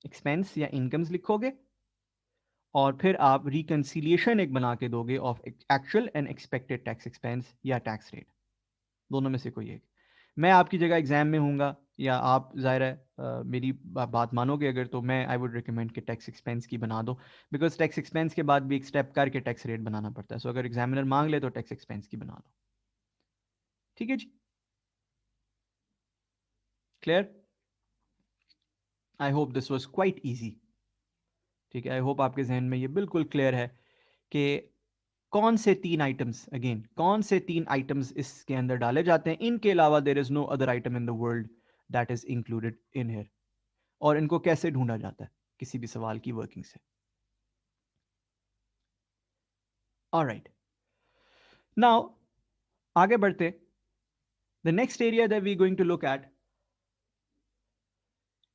एक्सपेंस या इनकम्स लिखोगे और फिर आप रिकंसिलिएशन एक बना के दोगे of actual and expected tax expense या टैक्स रेट, दोनों में से कोई एक। मैं आपकी जगह एग्जाम में हूँगा या आप ज़ाहिर है मेरी बात मानोगे अगर, तो मैं आई वुड रिकमेंड कि टैक्स एक्सपेंस की बना दो, बिकॉज टैक्स एक्सपेंस के बाद भी एक स्टेप करके टैक्स रेट बनाना पड़ता है। सो अगर एग्जामिनर मांग ले तो टैक्स एक्सपेंस की बना दो। ठीक है जी, clear? I hope this was quite easy. ठीक है, आई होप आपके जहन में ये बिल्कुल क्लियर है कि कौन से तीन आइटम्स, अगेन कौन से तीन आइटम्स इसके अंदर डाले जाते हैं। इनके अलावा there is no other item in the world that is included in here, और इनको कैसे ढूंढा जाता है किसी भी सवाल की वर्किंग से। ऑलराइट, नाउ आगे बढ़ते, the next area that we going to look at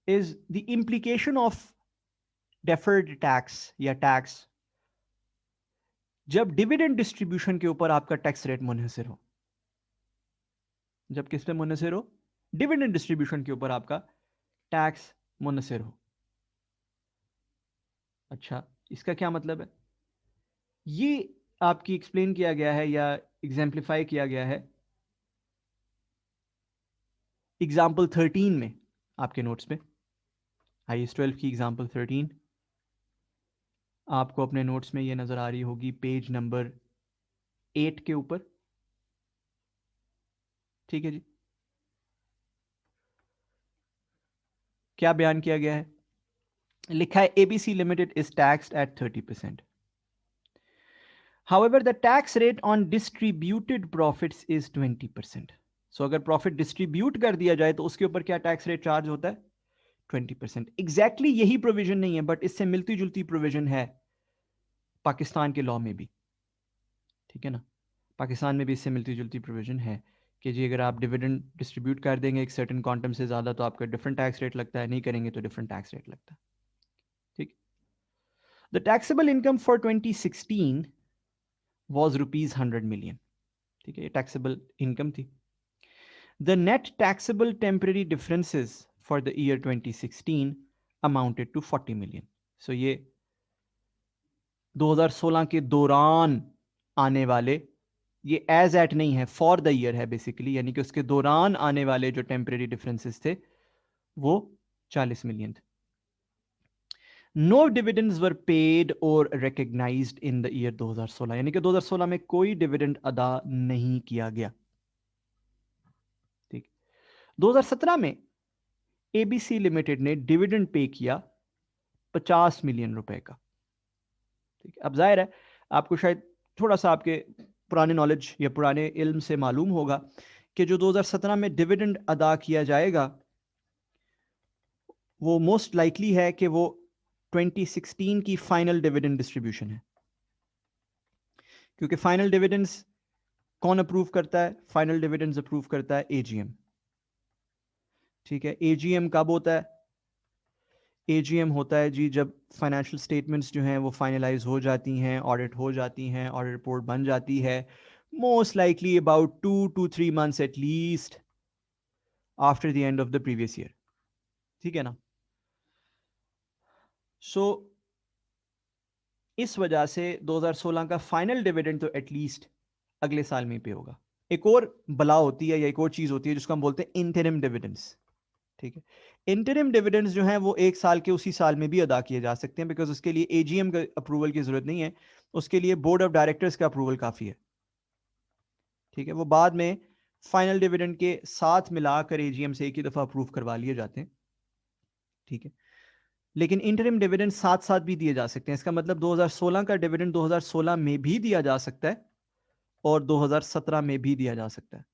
is the implication of deferred tax या टैक्स जब डिविडेंड डिस्ट्रीब्यूशन के ऊपर आपका टैक्स रेट मुनहसर हो। जब किस पे मुनहसर हो? डिविडेंड डिस्ट्रीब्यूशन के ऊपर आपका टैक्स मुनहसर हो। अच्छा, इसका क्या मतलब है? ये आपकी एक्सप्लेन किया गया है या एग्जाम्प्लीफाई किया गया है एग्जाम्पल 13 में, आपके नोट्स पे IAS 12 की एग्जाम्पल 13 आपको अपने नोट्स में ये नजर आ रही होगी पेज नंबर 8 के ऊपर। ठीक है जी, क्या बयान किया गया है? लिखा है ABC limited is taxed eight 30%. However, the tax rate on distributed profits is 20%. So अगर प्रॉफिट डिस्ट्रीब्यूट कर दिया जाए तो उसके ऊपर क्या टैक्स रेट चार्ज होता है? 20%. एग्जैक्टली यही प्रोविजन नहीं है, बट इससे मिलती जुलती प्रोविजन है पाकिस्तान के लॉ में भी। ठीक है ना, पाकिस्तान में भी इससे मिलती जुलती प्रोविजन है कि जी अगर आप डिविडेंड डिस्ट्रीब्यूट कर देंगे एक सर्टेन क्वांटम से ज़्यादा तो आपका डिफरेंट टैक्स रेट लगता है, नहीं करेंगे तो डिफरेंट टैक्स रेट लगता है। ठीक, the taxable income for 2016 was ₹100 million. ठीक है, ये टैक्सेबल इनकम थी। The net taxable temporary differences for the year 2016 amounted to 40 million. So ये 2016 के दौरान आने वाले, ये एज एट नहीं है, फॉर द ईयर है बेसिकली, यानी कि उसके दौरान आने वाले जो टेम्परेरी डिफरेंसेस थे वो 40 मिलियन थे। नो डिविडेंड्स वर पेड और रिकग्नाइज्ड इन द ईयर 2016, यानी कि 2016 में कोई डिविडेंड अदा नहीं किया गया। ठीक, 2017 में ABC लिमिटेड ने डिविडेंड पे किया 50 मिलियन रुपए का। ठीक, अब जाहिर है आपको शायद थोड़ा सा आपके पुराने नॉलेज या पुराने इल्म से मालूम होगा कि जो 2017 में डिविडेंड अदा किया जाएगा वो मोस्ट लाइकली है कि वो 2016 की फाइनल डिविडेंड डिस्ट्रीब्यूशन है, क्योंकि फाइनल डिविडेंड्स कौन अप्रूव करता है? फाइनल डिविडेंड्स अप्रूव करता है AGM। ठीक है, AGM कब होता है? AGM होता है जी जब फाइनेंशियल स्टेटमेंट्स जो हैं वो फाइनलाइज हो जाती हैं, ऑडिट हो जाती हैं, ऑडिट रिपोर्ट बन जाती है, most likely about 2 to 3 months at least after the end of the previous year. ठीक है ना, सो इस वजह से 2016 का फाइनल डिविडेंड तो एटलीस्ट अगले साल में पे होगा। एक और बला होती है या एक और चीज होती है जिसको हम बोलते हैं इंटरिम डिविडेंड्स। ठीक है, इंटरिम डिविडेंड्स जो हैं वो एक साल के उसी साल में भी अदा किए जा सकते हैं, बिकॉज उसके लिए AGM का अप्रूवल की जरूरत नहीं है, उसके लिए बोर्ड ऑफ डायरेक्टर्स का अप्रूवल काफी है। ठीक है, वो बाद में फाइनल डिविडेंड के साथ मिलाकर AGM से एक ही दफा अप्रूव करवा लिए जाते हैं। ठीक है, लेकिन इंटरिम डिविडेंड साथ साथ भी दिए जा सकते हैं। इसका मतलब 2016 का डिविडेंड 2016 में भी दिया जा सकता है और 2017 में भी दिया जा सकता है।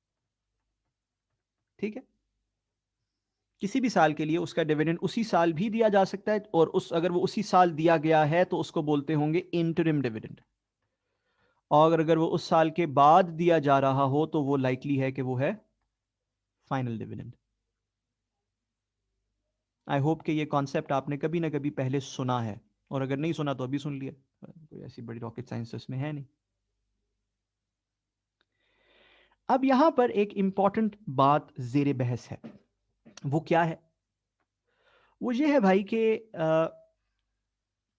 ठीक है, किसी भी साल के लिए उसका डिविडेंड उसी साल भी दिया जा सकता है, और उस अगर वो उसी साल दिया गया है तो उसको बोलते होंगे इंटरिम डिविडेंड, और अगर वो उस साल के बाद दिया जा रहा हो तो वो लाइकली है कि वो है फाइनल डिविडेंड। आई होप कि ये कॉन्सेप्ट आपने कभी ना कभी पहले सुना है, और अगर नहीं सुना तो अभी सुन लिया, कोई ऐसी बड़ी रॉकेट साइंस तो इसमें है नहीं। अब यहां पर एक इंपॉर्टेंट बात जेर बहस है, वो क्या है? वो ये है भाई कि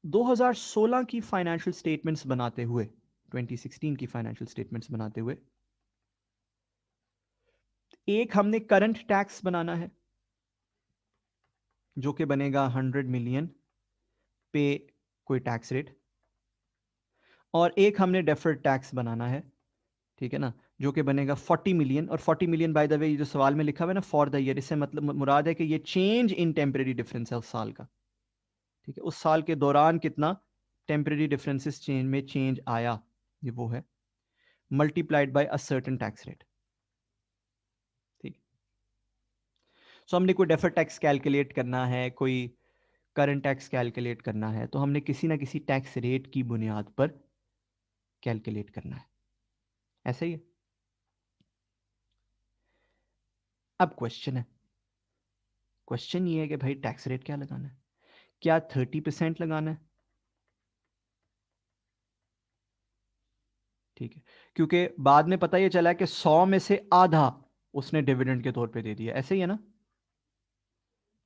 2016 की फाइनेंशियल स्टेटमेंट्स बनाते हुए, 2016 की फाइनेंशियल स्टेटमेंट्स बनाते हुए, एक हमने करंट टैक्स बनाना है जो कि बनेगा 100 मिलियन पे कोई टैक्स रेट, और एक हमने डेफर्ड टैक्स बनाना है, ठीक है ना, जो कि बनेगा 40 मिलियन। और 40 मिलियन बाय द वे जो सवाल में लिखा हुआ है ना, फॉर द ईयर, इससे मतलब मुराद है कि ये चेंज इन टेम्परेरी डिफरेंस है उस साल का, ठीक है, उस साल के दौरान कितना टेम्परेरी डिफरेंसेस चेंज में चेंज आया, ये वो है, multiplied by a certain tax rate, ठीक। सो हमने कोई डेफर्ड टैक्स कैलकुलेट करना है, कोई करंट टैक्स कैलकुलेट करना है, तो हमने किसी ना किसी टैक्स रेट की बुनियाद पर कैलकुलेट करना है, ऐसा ही है। अब क्वेश्चन ये है कि भाई टैक्स रेट क्या लगाना है? क्या 30% लगाना है? ठीक है, क्योंकि बाद में पता ये चला कि 100 में से आधा उसने डिविडेंड के तौर पे दे दिया, ऐसे ही है ना,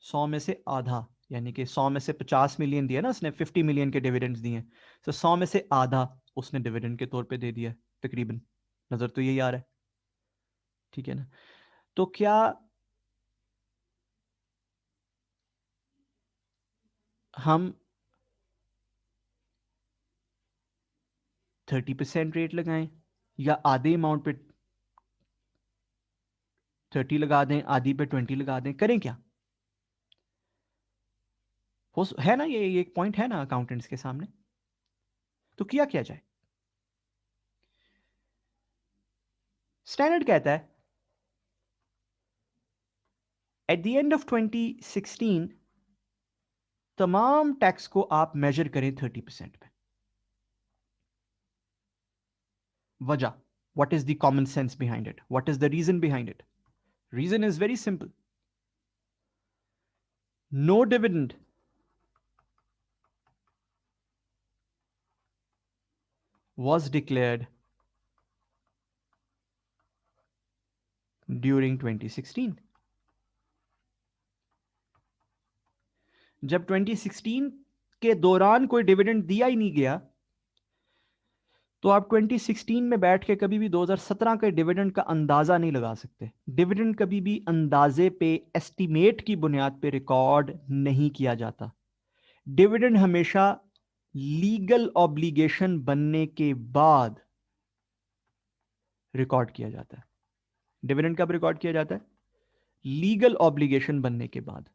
100 में से आधा, यानी कि 100 में से 50 मिलियन दिया ना उसने, 50 मिलियन के डिविडेंड्स दिए, तो 100 में से आधा उसने डिविडेंड के तौर पे दे दिया तकरीबन, नजर तो यही आ रहा है, ठीक है ना। तो क्या हम 30% रेट लगाएं या आधे अमाउंट पे 30 लगा दें, आधी पे 20 लगा दें, करें क्या? है ना, ये एक पॉइंट है ना अकाउंटेंट्स के सामने, तो किया जाए? स्टैंडर्ड कहता है एट द एंड ऑफ 2016 तमाम टैक्स को आप मेजर करें 30% पे। वजह, what is the common sense behind it, what is the reason behind it? Reason is very simple, no dividend was declared during 2016। जब 2016 के दौरान कोई डिविडेंड दिया ही नहीं गया, तो आप 2016 में बैठ के कभी भी 2017 के डिविडेंड का अंदाजा नहीं लगा सकते। डिविडेंड कभी भी अंदाजे पे, एस्टीमेट की बुनियाद पे रिकॉर्ड नहीं किया जाता। डिविडेंड हमेशा लीगल ऑब्लिगेशन बनने के बाद रिकॉर्ड किया जाता है। डिविडेंड कब रिकॉर्ड किया जाता है? लीगल ऑब्लिगेशन बनने के बाद।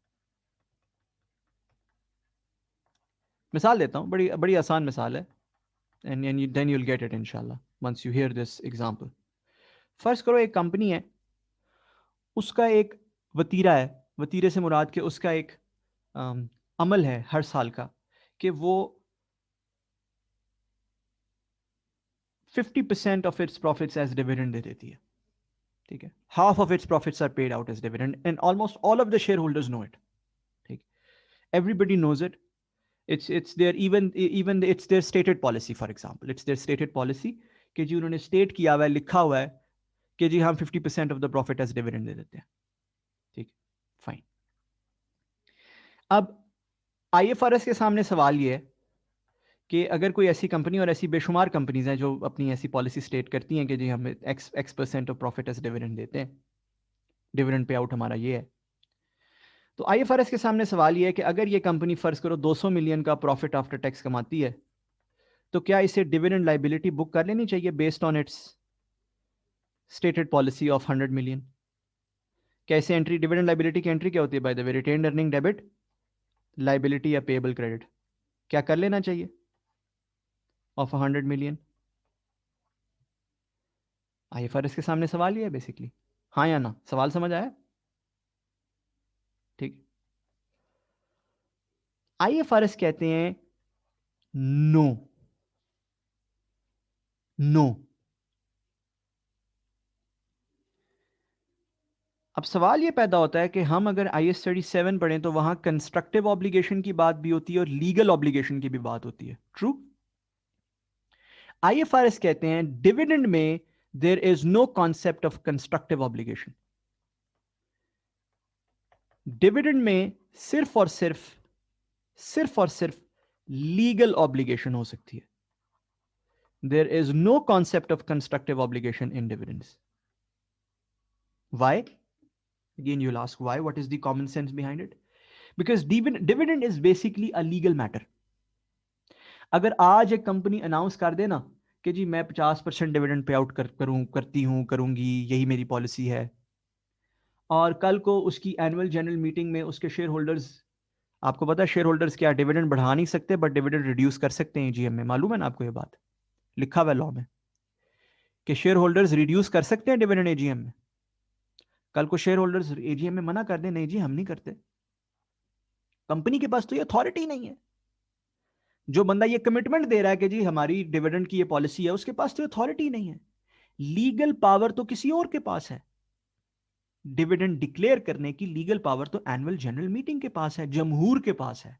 मिसाल देता हूं, बड़ी बड़ी आसान मिसाल है, and then you'll get it inshallah once you hear this example। फर्ज करो एक कंपनी है, उसका एक वतीरा है, वतीरे से मुराद के उसका एक अमल है हर साल का कि वो 50% of its profits as dividend दे देती है, ठीक है, half of its profits are paid out as dividend and almost all of the shareholders know it, ठीक, everybody knows it. it's their even it's their stated policy, for example it's their stated policy कि जी उन्होंने state किया हुआ है, लिखा हुआ है कि जी हम 50% of the profit as dividend दे देते हैं, ठीक, फाइन। अब आईएफआरएस के सामने सवाल ये है कि अगर कोई ऐसी कंपनी, और ऐसी बेशुमार कंपनीज हैं जो अपनी ऐसी पॉलिसी स्टेट करती हैं कि जी हम X% of profit as dividend देते हैं, डिविडेंड पे आउट हमारा ये है, तो आईएफआरएस के सामने सवाल ये है कि अगर ये कंपनी फर्ज करो 200 मिलियन का प्रॉफिट आफ्टर टैक्स कमाती है, तो क्या इसे डिविडेंड लाइबिलिटी बुक कर लेनी चाहिए based on it's stated policy of 100 million? कैसे एंट्री, डिविडेंड लाइबिलिटी की एंट्री क्या होती है by the way? Retained earning debit liability या पेएबल क्रेडिट, क्या कर लेना चाहिए ऑफ 100 मिलियन? आईएफआरएस के सामने सवाल ये है बेसिकली, हाँ या ना? सवाल समझ आया? ठीक, आईएफआरएस कहते हैं नो, नो। अब सवाल ये पैदा होता है कि हम अगर IAS 37 पढ़ें तो वहां कंस्ट्रक्टिव ऑब्लिगेशन की बात भी होती है और लीगल ऑब्लिगेशन की भी बात होती है, ट्रू? आईएफआरएस कहते हैं डिविडेंड में there is no concept of constructive obligation. Dividend में सिर्फ और सिर्फ लीगल ऑब्लिगेशन हो सकती है। There is no concept of constructive obligation in dividends. Why? Again, you'll ask why. What is the common sense behind it? Because dividend is basically a legal matter. अगर आज एक कंपनी अनाउंस कर देना कि जी मैं 50% डिविडेंड पे आउट करूंगी, यही मेरी पॉलिसी है, और कल को उसकी एनुअल जनरल मीटिंग में उसके शेयर होल्डर्स, आपको पता है शेयर होल्डर्स क्या डिविडेंड बढ़ा नहीं सकते बट डिविडेंड रिड्यूस कर सकते हैं एजीएम में, मालूम है ना आपको? ये बात लिखा हुआ लॉ में कि शेयर होल्डर्स रिड्यूस कर सकते हैं डिविडेंड एजीएम में। कल को शेयर होल्डर्स एजीएम में मना कर दें, नहीं जी हम नहीं करते, कंपनी के पास तो ये अथॉरिटी नहीं है। जो बंदा ये कमिटमेंट दे रहा है कि जी हमारी डिविडेंड की ये पॉलिसी है, उसके पास तो अथॉरिटी नहीं है। लीगल पावर तो किसी और के पास है। डिविडेंड डिक्लेयर करने की लीगल पावर तो एनुअल जनरल मीटिंग के पास है, जमहूर के पास है।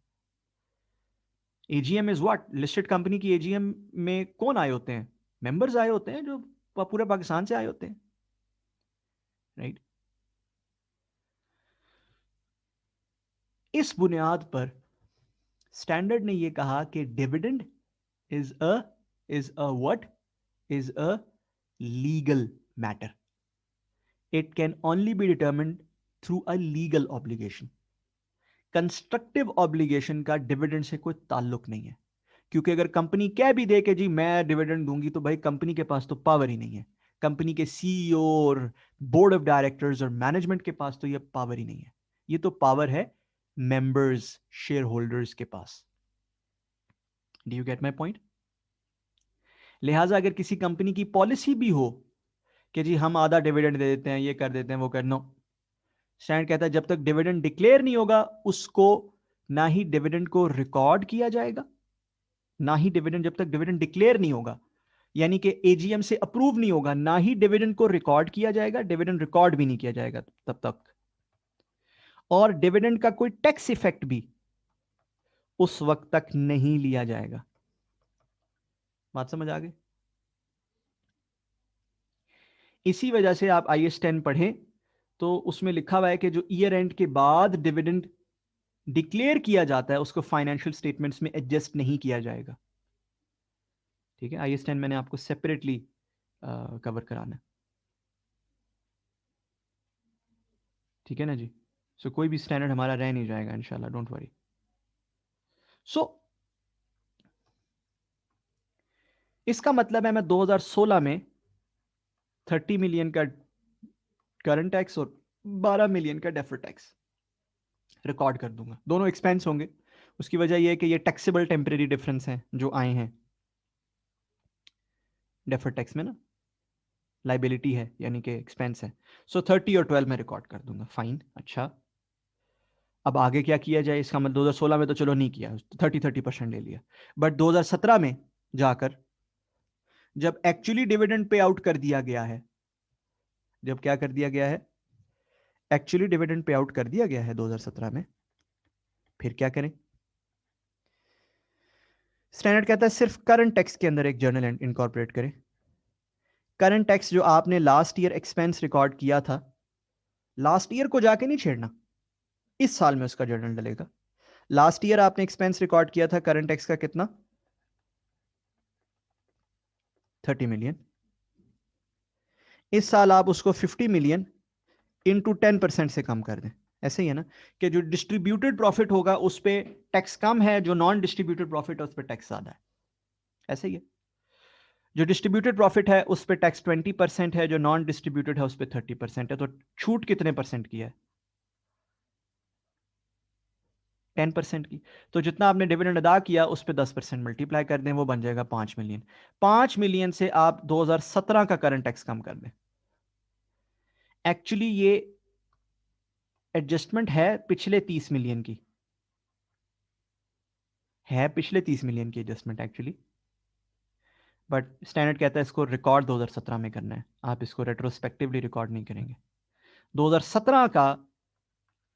AGM is what? Listed company की एजीएम में कौन आए होते हैं? मेंबर्स आए होते हैं जो पूरे पाकिस्तान से आए होते हैं, राइट? इस बुनियाद पर स्टैंडर्ड ने यह कहा कि dividend is a what? Is a legal matter. It can only be determined through a legal obligation. Constructive obligation का डिविडेंड से कोई ताल्लुक नहीं है, क्योंकि अगर कंपनी कह भी दे कि जी मैं डिविडेंड दूंगी, तो भाई कंपनी के पास तो पावर ही नहीं है। कंपनी के सीईओ और बोर्ड ऑफ डायरेक्टर्स और मैनेजमेंट के पास तो ये पावर ही नहीं है। ये तो पावर है मेंबर्स, शेयर होल्डर्स के पास। Do you get my point? लिहाजा अगर किसी कंपनी की पॉलिसी भी हो कि जी हम आधा डिविडेंड दे देते हैं, ये कर देते हैं, वो करना, स्टैंड कहता है जब तक डिविडेंड डिक्लेयर नहीं होगा उसको ना ही डिविडेंड को रिकॉर्ड किया जाएगा, ना ही डिविडेंड, जब तक डिविडेंड डिक्लेयर नहीं होगा यानी कि एजीएम से अप्रूव नहीं होगा, ना ही डिविडेंड को रिकॉर्ड किया जाएगा, डिविडेंड रिकॉर्ड भी नहीं किया जाएगा तब तक, और डिविडेंड का कोई टैक्स इफेक्ट भी उस वक्त तक नहीं लिया जाएगा। बात समझ आ गई? इसी वजह से आप IAS 10 पढ़ें तो उसमें लिखा हुआ है कि जो ईयर एंड के बाद डिविडेंड डिक्लेयर किया जाता है उसको फाइनेंशियल स्टेटमेंट्स में एडजस्ट नहीं किया जाएगा। ठीक है, IAS 10 मैंने आपको सेपरेटली कवर कराना है। ठीक है ना जी? सो कोई भी स्टैंडर्ड हमारा रह नहीं जाएगा इंशाल्लाह, डोंट वरी। सो इसका मतलब है मैं 2016 में 30 मिलियन का करंट टैक्स और 12 मिलियन का डेफर्ड टैक्स रिकॉर्ड कर दूंगा। दोनों एक्सपेंस होंगे। उसकी वजह यह है कि ये टैक्सेबल टेम्परेरी डिफरेंस हैं जो आए हैं डेफर्ड टैक्स में ना, लाइबिलिटी है यानी कि एक्सपेंस है। सो 30 और 12 में रिकॉर्ड कर दूंगा। फाइन, अच्छा अब आगे क्या किया जाए? इसका मतलब 2016 में तो चलो नहीं किया, 30% ले लिया, बट 2017 में जाकर जब एक्चुअली डिविडेंड पे आउट कर दिया गया है, जब क्या कर दिया गया है? एक्चुअली डिविडेंड पे आउट कर दिया गया है 2017 में, फिर क्या करें? स्टैंडर्ड कहता है सिर्फ करंट टैक्स के अंदर एक जर्नल इनकॉर्पोरेट करें। करंट टैक्स जो आपने लास्ट ईयर एक्सपेंस रिकॉर्ड किया था, लास्ट ईयर को जाके नहीं छेड़ना, इस साल में उसका जर्नल डलेगा। लास्ट ईयर आपने एक्सपेंस रिकॉर्ड किया था करंट टैक्स का कितना? 30 मिलियन। इस साल आप उसको 50 मिलियन इंटू 10% से कम कर दें। ऐसे ही है ना कि जो डिस्ट्रीब्यूटेड प्रॉफिट होगा उस पर टैक्स कम है, जो नॉन डिस्ट्रीब्यूटेड प्रॉफिट है उस पर टैक्स ज्यादा है। ऐसे ही है, जो डिस्ट्रीब्यूटेड प्रॉफिट है उस पर टैक्स 20% है, जो नॉन डिस्ट्रीब्यूटेड है उस पर 30% है। तो छूट कितने परसेंट की है? 10% की। तो जितना आपने डिविडेंड अदा किया उस पर 10% मल्टीप्लाई कर दें, वो बन जाएगा 5 मिलियन। 5 मिलियन से आप 2017 का करंट टैक्स कम कर दें। एक्चुअली ये एडजस्टमेंट है पिछले 30 मिलियन की, है पिछले 30 मिलियन की एडजस्टमेंट एक्चुअली, बट स्टैंडर्ड कहता है इसको रिकॉर्ड 2017 में करना है, आप इसको रेट्रोस्पेक्टिवली रिकॉर्ड नहीं करेंगे। 2017 का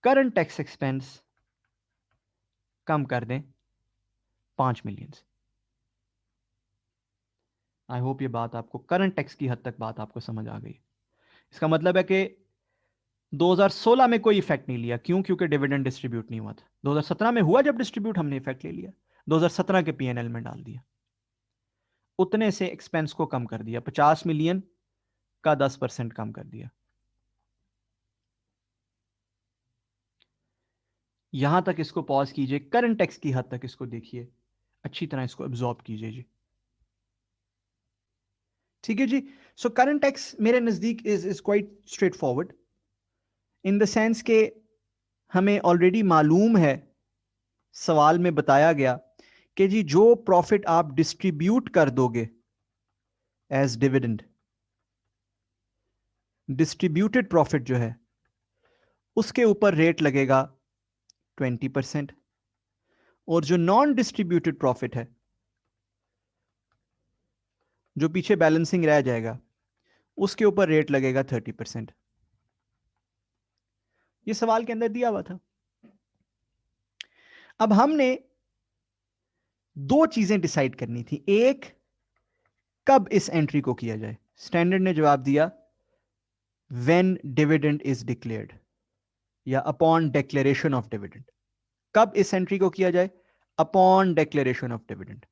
करंट टैक्स एक्सपेंस कम कर दें 5 मिलियन से। आई होप ये बात आपको, करंट टैक्स की हद तक बात आपको समझ आ गई। इसका मतलब है कि 2016 में कोई इफेक्ट नहीं लिया, क्यों? क्योंकि डिविडेंड डिस्ट्रीब्यूट नहीं हुआ था। 2017 में हुआ जब डिस्ट्रीब्यूट, हमने इफेक्ट ले लिया, 2017 के पीएनएल में डाल दिया, उतने से एक्सपेंस को कम कर दिया, 50 मिलियन का 10% कम कर दिया। यहां तक इसको पॉज कीजिए, करंट टैक्स की हद तक इसको देखिए, अच्छी तरह इसको एब्जॉर्ब कीजिए जी। ठीक है जी। सो करंट टैक्स मेरे नजदीक is quite straight forward in the sense के हमें ऑलरेडी मालूम है, सवाल में बताया गया कि जी जो प्रॉफिट आप डिस्ट्रीब्यूट कर दोगे एज डिविडेंड, डिस्ट्रीब्यूटेड प्रॉफिट जो है उसके ऊपर रेट लगेगा 20%, और जो नॉन डिस्ट्रीब्यूटेड प्रॉफिट है, जो पीछे बैलेंसिंग रह जाएगा, उसके ऊपर रेट लगेगा 30%। ये सवाल के अंदर दिया हुआ था। अब हमने दो चीजें डिसाइड करनी थी। एक, कब इस एंट्री को किया जाए। स्टैंडर्ड ने जवाब दिया व्हेन डिविडेंड इज डिक्लेयर्ड, या अपॉन डिक्लेरेशन ऑफ डिविडेंड। कब इस एंट्री को किया जाए? Upon declaration of dividend.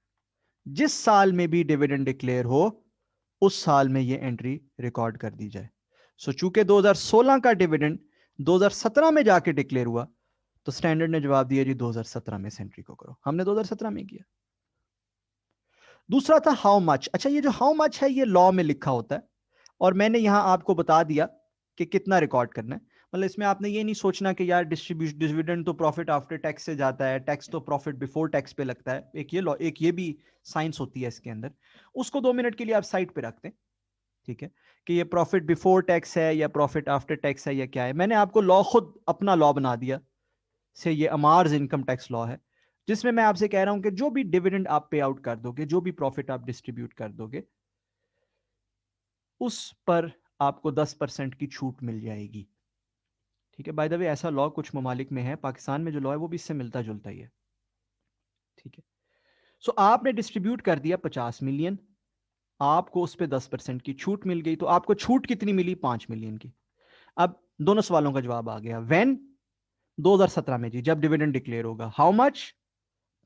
जिस साल में भी डिविडेंड डिक्लेयर हो, उस साल में यह एंट्री रिकॉर्ड कर दी जाए। सो चूंकि 2016 का डिविडेंड 2017 में जाके डिक्लेयर हुआ, तो स्टैंडर्ड ने जवाब दिया जी 2017 में इस एंट्री को करो। हमने 2017 में किया। दूसरा था हाउ मच। अच्छा, ये जो हाउ मच है ये लॉ में लिखा होता है, और मैंने यहां आपको बता दिया कि कितना रिकॉर्ड करना है। मतलब इसमें आपने ये नहीं सोचना कि यार डिस्ट्रीब्यूशन डिविडेंड तो प्रॉफिट आफ्टर टैक्स से जाता है, टैक्स तो प्रॉफिट बिफोर टैक्स पे लगता है। एक ये लॉ, एक ये भी साइंस होती है इसके अंदर। उसको 2 मिनट के लिए आप साइड पे रखते हैं, ठीक है, कि ये प्रॉफिट बिफोर टैक्स है या प्रॉफिट आफ्टर टैक्स है या क्या है। मैंने आपको लॉ खुद अपना लॉ बना दिया से, ये अमार्स इनकम टैक्स लॉ है, जिसमें मैं आपसे कह रहा हूं कि जो भी डिविडेंड आप पे आउट कर दोगे, जो भी प्रॉफिट आप डिस्ट्रीब्यूट कर दोगे, उस पर आपको 10% की छूट मिल जाएगी। ठीक है, बाय द वे ऐसा लॉ कुछ ममालिक में है, पाकिस्तान में जो लॉ है वो भी इससे मिलता जुलता ही है। ठीक है, सो आपने डिस्ट्रीब्यूट कर दिया 50 मिलियन, आपको उस पर 10% की छूट मिल गई, तो आपको छूट कितनी मिली? 5 मिलियन की। अब दोनों सवालों का जवाब आ गया। व्हेन? 2017 में जी, जब डिविडेंड डिक्लेयर होगा। How much?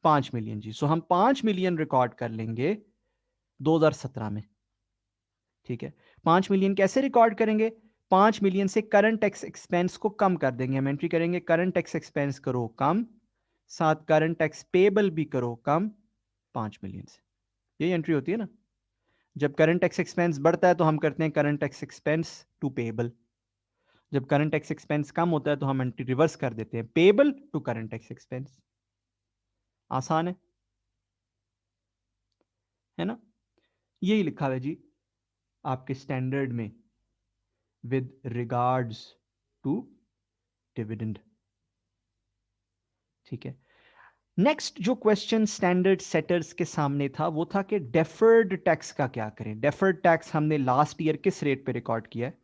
5 मिलियन जी। सो हम 5 मिलियन रिकॉर्ड कर लेंगे 2017 में। ठीक है, 5 मिलियन कैसे रिकॉर्ड करेंगे? 5 मिलियन से करंट टैक्स एक्सपेंस को कम कर देंगे। हम एंट्री करेंगे करंट टैक्स एक्सपेंस करो कम, साथ करंट टैक्स पेबल भी करो कम, 5 मिलियन से। यही एंट्री होती है ना। जब करंट टैक्स एक्सपेंस बढ़ता है तो हम करते हैं current tax expense to payable, जब करंट टैक्स एक्सपेंस कम होता है तो हम एंट्री रिवर्स कर देते हैं, payable to current tax expense. आसान है ना। यही लिखा हुआ है जी आपके स्टैंडर्ड में, विद रिगार्ड्स टू डिविडेंड। ठीक है, नेक्स्ट जो क्वेश्चन स्टैंडर्ड सेटर्स के सामने था वो था कि डेफर्ड टैक्स का क्या करें। डेफर्ड टैक्स हमने लास्ट ईयर किस रेट पे रिकॉर्ड किया है?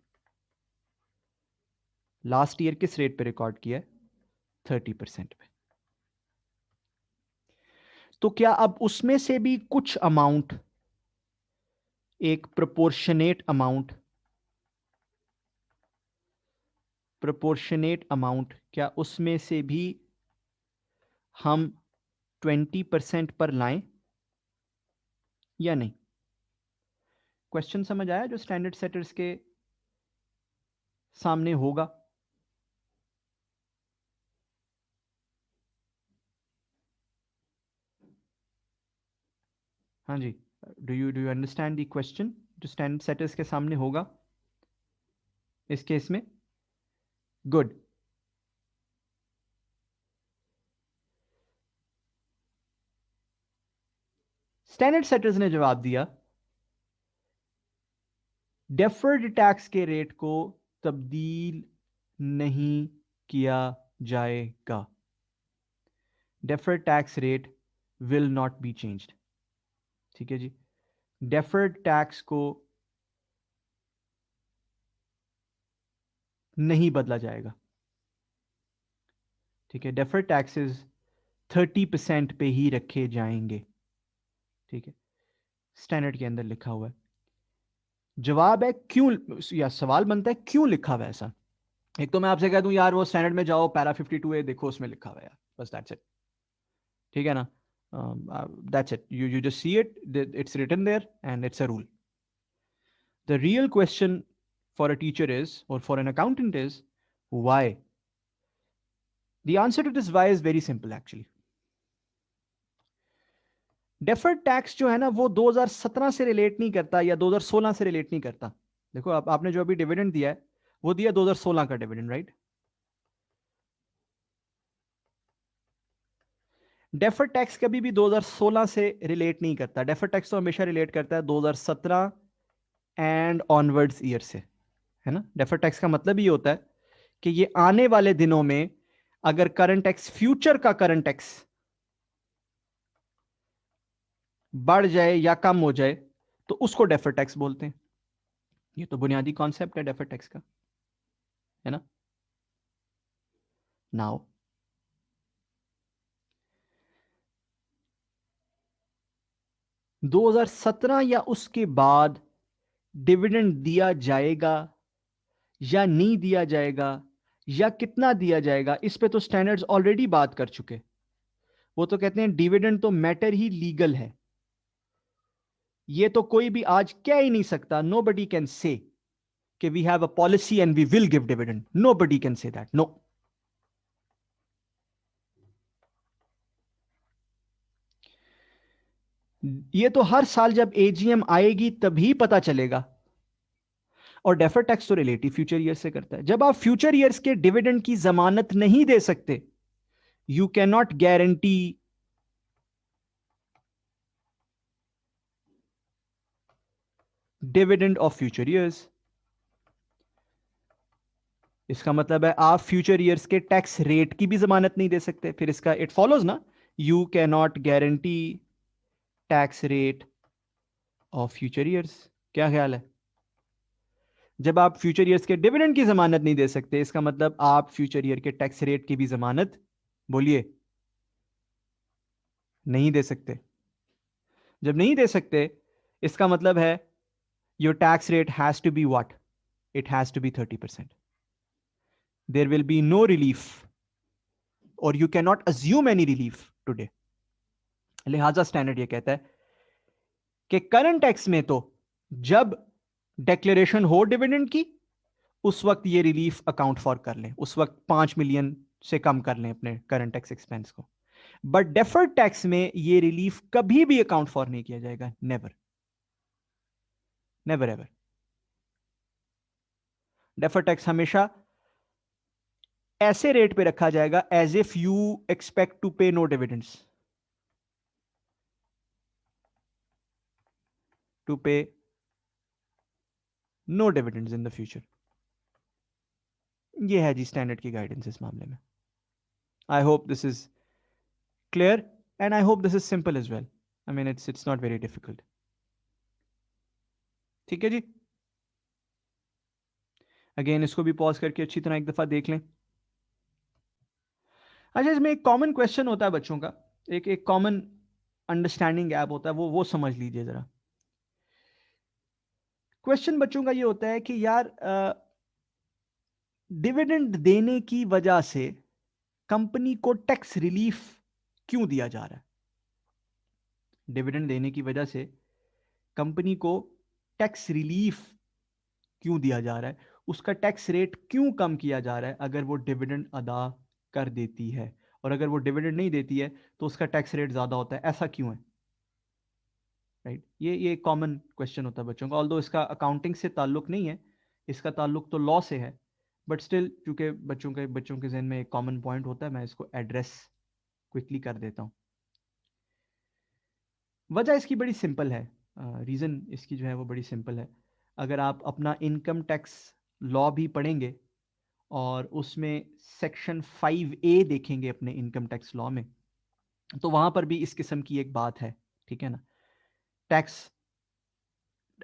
लास्ट ईयर किस रेट पे रिकॉर्ड किया है? 30% पे। तो क्या अब उसमें से भी कुछ अमाउंट, एक प्रोपोर्शनेट अमाउंट, क्या उसमें से भी हम 20% पर लाएं या नहीं? क्वेश्चन समझ आया जो स्टैंडर्ड सेटर्स के सामने होगा? हाँ जी, do you understand the question जो स्टैंडर्ड सेटर्स के सामने होगा इस केस में? गुड। स्टैंडर्ड सेटर्स ने जवाब दिया डेफर्ड टैक्स के रेट को तब्दील नहीं किया जाएगा। Deferred tax rate will not be changed. ठीक है जी, डेफर्ड टैक्स को नहीं बदला जाएगा। ठीक है, डेफर्ड टैक्सेस 30% पे ही रखे जाएंगे। ठीक है, स्टैंडर्ड के अंदर लिखा हुआ है। जवाब है क्यों, या सवाल बनता है क्यों लिखा हुआ है ऐसा। एक तो मैं आपसे कह दूं यार वो स्टैंडर्ड में जाओ, पैरा 52A देखो, उसमें लिखा हुआ है यार, बस दैट्स इट, ठीक है ना। That's it, you just see it, it's written there and it's a rule. The real question for a teacher is, और for an accountant is, why. The answer to this why is very simple actually. Deferred tax जो है ना वो 2017 से relate नहीं करता या 2016 से रिलेट नहीं करता। देखो आपने जो अभी डिविडेंड दिया है वो दिया 2016 का डिविडेंड, राइट। डेफर्ड टैक्स कभी भी 2016 से रिलेट नहीं करता। डेफर्ड टैक्स तो हमेशा रिलेट करता है 2017 एंड ऑनवर्ड्स ईयर से, है ना। डेफर्ड टैक्स का मतलब ये होता है कि ये आने वाले दिनों में अगर करंट टैक्स, फ्यूचर का करंट टैक्स बढ़ जाए या कम हो जाए तो उसको डेफर्ड टैक्स बोलते हैं। ये तो बुनियादी कॉन्सेप्ट है डेफर्ड टैक्स का, है ना। नाउ 2017 या उसके बाद डिविडेंड दिया जाएगा या नहीं दिया जाएगा या कितना दिया जाएगा, इस पे तो स्टैंडर्ड्स ऑलरेडी बात कर चुके। वो तो कहते हैं डिविडेंड तो मैटर ही लीगल है। ये तो कोई भी आज कह ही नहीं सकता, नो बडी कैन से कि we have a policy and we will give dividend, nobody can say that, no. ये तो हर साल जब एजीएम आएगी तभी पता चलेगा। और डेफर्ड टैक्स तो रिलेटिव फ्यूचर ईयर से करता है। जब आप फ्यूचर ईयर्स के डिविडेंड की जमानत नहीं दे सकते, you can not guarantee dividend of future years. इसका मतलब है आप फ्यूचर ईयर्स के टैक्स रेट की भी जमानत नहीं दे सकते। फिर इसका इट फॉलोज ना, you can not guarantee tax rate of future years. क्या ख्याल है? जब आप फ्यूचर ईयर्स के डिविडेंड की जमानत नहीं दे सकते, इसका मतलब आप फ्यूचर ईयर के टैक्स रेट की भी जमानत, बोलिए, नहीं दे सकते। जब नहीं दे सकते, इसका मतलब है your tax rate has to be what, it has to be 30%। There will be no relief और you can not assume any relief today. लिहाजा स्टैंडर्ड ये कहता है कि करंट टैक्स में तो जब डिक्लेरेशन हो डिविडेंड की, उस वक्त ये रिलीफ अकाउंट फॉर कर लें, उस वक्त 5 मिलियन से कम कर लें अपने करंट टैक्स एक्सपेंस को। बट डेफर्ड टैक्स में ये रिलीफ कभी भी अकाउंट फॉर नहीं किया जाएगा, never, never ever. Deferred tax हमेशा ऐसे रेट पे रखा जाएगा as if you expect to pay no dividends, to pay no dividends in the future. ये है जी स्टैंडर्ड की गाइडेंस इस मामले में। I hope this is clear and I hope this is simple as well. I mean it's not very difficult. ठीक है जी। Again इसको भी पॉज करके अच्छी तरह एक दफा देख लें। अच्छा, इसमें एक कॉमन क्वेश्चन होता है बच्चों का, एक एक कॉमन अंडरस्टैंडिंग गैप होता है, वो समझ लीजिए जरा। क्वेश्चन बच्चों का ये होता है कि यार डिविडेंड देने की वजह से कंपनी को टैक्स रिलीफ क्यों दिया जा रहा है। डिविडेंड देने की वजह से कंपनी को टैक्स रिलीफ क्यों दिया जा रहा है, उसका टैक्स रेट क्यों कम किया जा रहा है अगर वो डिविडेंड अदा कर देती है, और अगर वो डिविडेंड नहीं देती है तो उसका टैक्स रेट ज्यादा होता है, ऐसा क्यों है। राइट, ये कॉमन क्वेश्चन होता है बच्चों का। ऑल्दो इसका अकाउंटिंग से ताल्लुक नहीं है, इसका ताल्लुक तो लॉ से है, बट स्टिल चूंकि बच्चों के जहन में एक कॉमन पॉइंट होता है, मैं इसको एड्रेस क्विकली कर देता हूं। वजह इसकी बड़ी सिंपल है, रीज़न इसकी जो है वो बड़ी सिंपल है। अगर आप अपना इनकम टैक्स लॉ भी पढ़ेंगे और उसमें सेक्शन 5A देखेंगे अपने इनकम टैक्स लॉ में, तो वहां पर भी इस किस्म की एक बात है, ठीक है ना। टैक्स,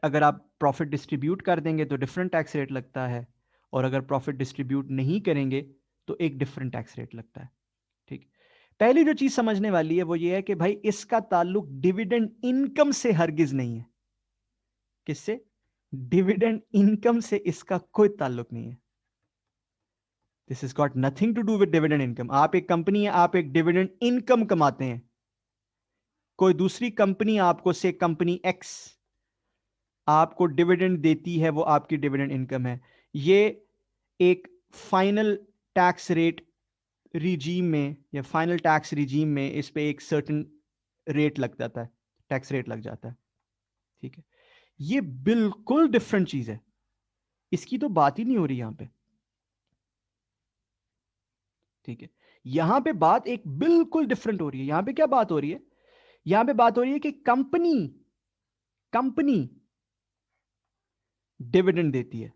अगर आप प्रॉफिट डिस्ट्रीब्यूट कर देंगे तो डिफरेंट टैक्स रेट लगता है, और अगर प्रॉफिट डिस्ट्रीब्यूट नहीं करेंगे तो एक डिफरेंट टैक्स रेट लगता है। ठीक, पहली जो चीज समझने वाली है वो ये है कि भाई इसका ताल्लुक डिविडेंड इनकम से हरगिज नहीं है। किससे? डिविडेंड इनकम से इसका कोई ताल्लुक नहीं है। This is got nothing to do with dividend income. आप एक कंपनी है, आप एक डिविडेंड इनकम कमाते हैं, कोई दूसरी कंपनी आपको से कंपनी एक्स आपको डिविडेंड देती है, वो आपकी डिविडेंड इनकम है। ये एक फाइनल टैक्स रेट रिजीम में या फाइनल टैक्स रिजीम में इस पे एक सर्टेन रेट लग जाता है, टैक्स रेट लग जाता है। ठीक है, ये बिल्कुल डिफरेंट चीज है, इसकी तो बात ही नहीं हो रही यहां पे। ठीक है, यहां पे बात एक बिल्कुल डिफरेंट हो रही है। यहां पे क्या बात हो रही है? यहां पे बात हो रही है कि कंपनी कंपनी डिविडेंड देती है।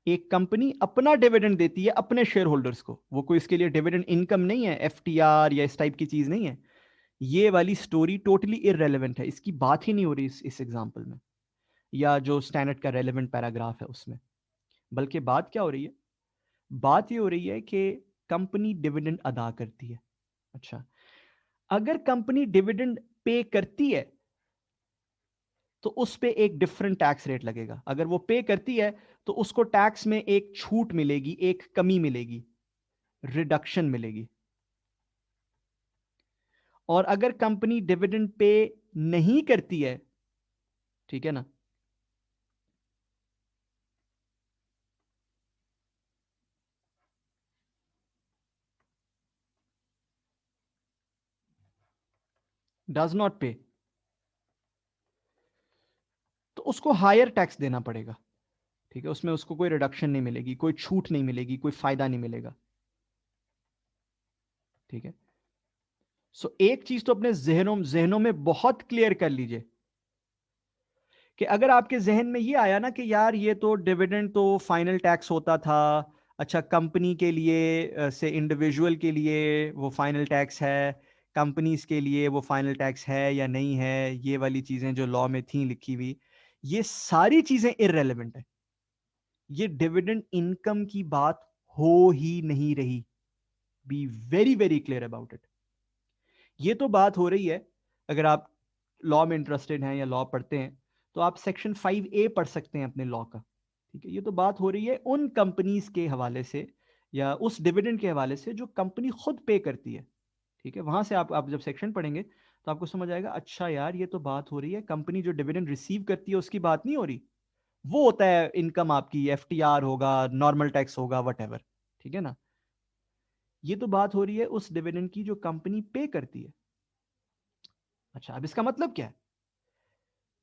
एक कंपनी अपना डिविडेंड देती है अपने शेयर होल्डर्स को, वो कोई इसके लिए डिविडेंड इनकम नहीं है, एफटीआर या इस टाइप की चीज नहीं है। ये वाली स्टोरी टोटली इररेलेवेंट है, इसकी बात ही नहीं हो रही इस एग्जांपल में या जो स्टैंडर्ड का रेलेवेंट पैराग्राफ है उसमें। बल्कि बात क्या हो रही है? बात ये हो रही है कि कंपनी डिविडेंड अदा करती है। अच्छा, अगर कंपनी डिविडेंड पे करती है तो उस पे एक डिफरेंट टैक्स रेट लगेगा। अगर वो पे करती है तो उसको टैक्स में एक छूट मिलेगी, एक कमी मिलेगी, रिडक्शन मिलेगी। और अगर कंपनी डिविडेंड पे नहीं करती है, ठीक है ना, डज नॉट पे, तो उसको हायर टैक्स देना पड़ेगा। ठीक है, उसमें उसको कोई रिडक्शन नहीं मिलेगी, कोई छूट नहीं मिलेगी, कोई फायदा नहीं मिलेगा। ठीक है, सो एक चीज तो अपने जहनों जहनों में बहुत क्लियर कर लीजिए कि अगर आपके जहन में ये आया ना कि यार ये तो डिविडेंड तो फाइनल टैक्स होता था, अच्छा कंपनी के लिए से इंडिविजुअल के लिए वो फाइनल टैक्स है, कंपनीज के लिए वो फाइनल टैक्स है या नहीं है, ये वाली चीजें जो लॉ में थी लिखी हुई, ये सारी चीजें इररेलेवेंट है। ये डिविडेंड इनकम की बात हो ही नहीं रही। Be very very clear about it. ये तो बात हो रही है, अगर आप लॉ में इंटरेस्टेड हैं या लॉ पढ़ते हैं तो आप सेक्शन 5A पढ़ सकते हैं अपने लॉ का। ठीक है, ये तो बात हो रही है उन कंपनीज के हवाले से या उस डिविडेंड के हवाले से जो कंपनी खुद पे करती है। ठीक है, वहां से आप जब सेक्शन पढ़ेंगे तो आपको समझ आएगा, अच्छा यार ये तो बात हो रही है कंपनी जो डिविडेंड रिसीव करती है उसकी बात नहीं हो रही। वो होता है इनकम, आपकी एफटीआर होगा, नॉर्मल टैक्स होगा, वट। ठीक है ना, ये तो बात हो रही है उस डिविडेंड की जो कंपनी पे करती है। अच्छा, अब इसका मतलब क्या है?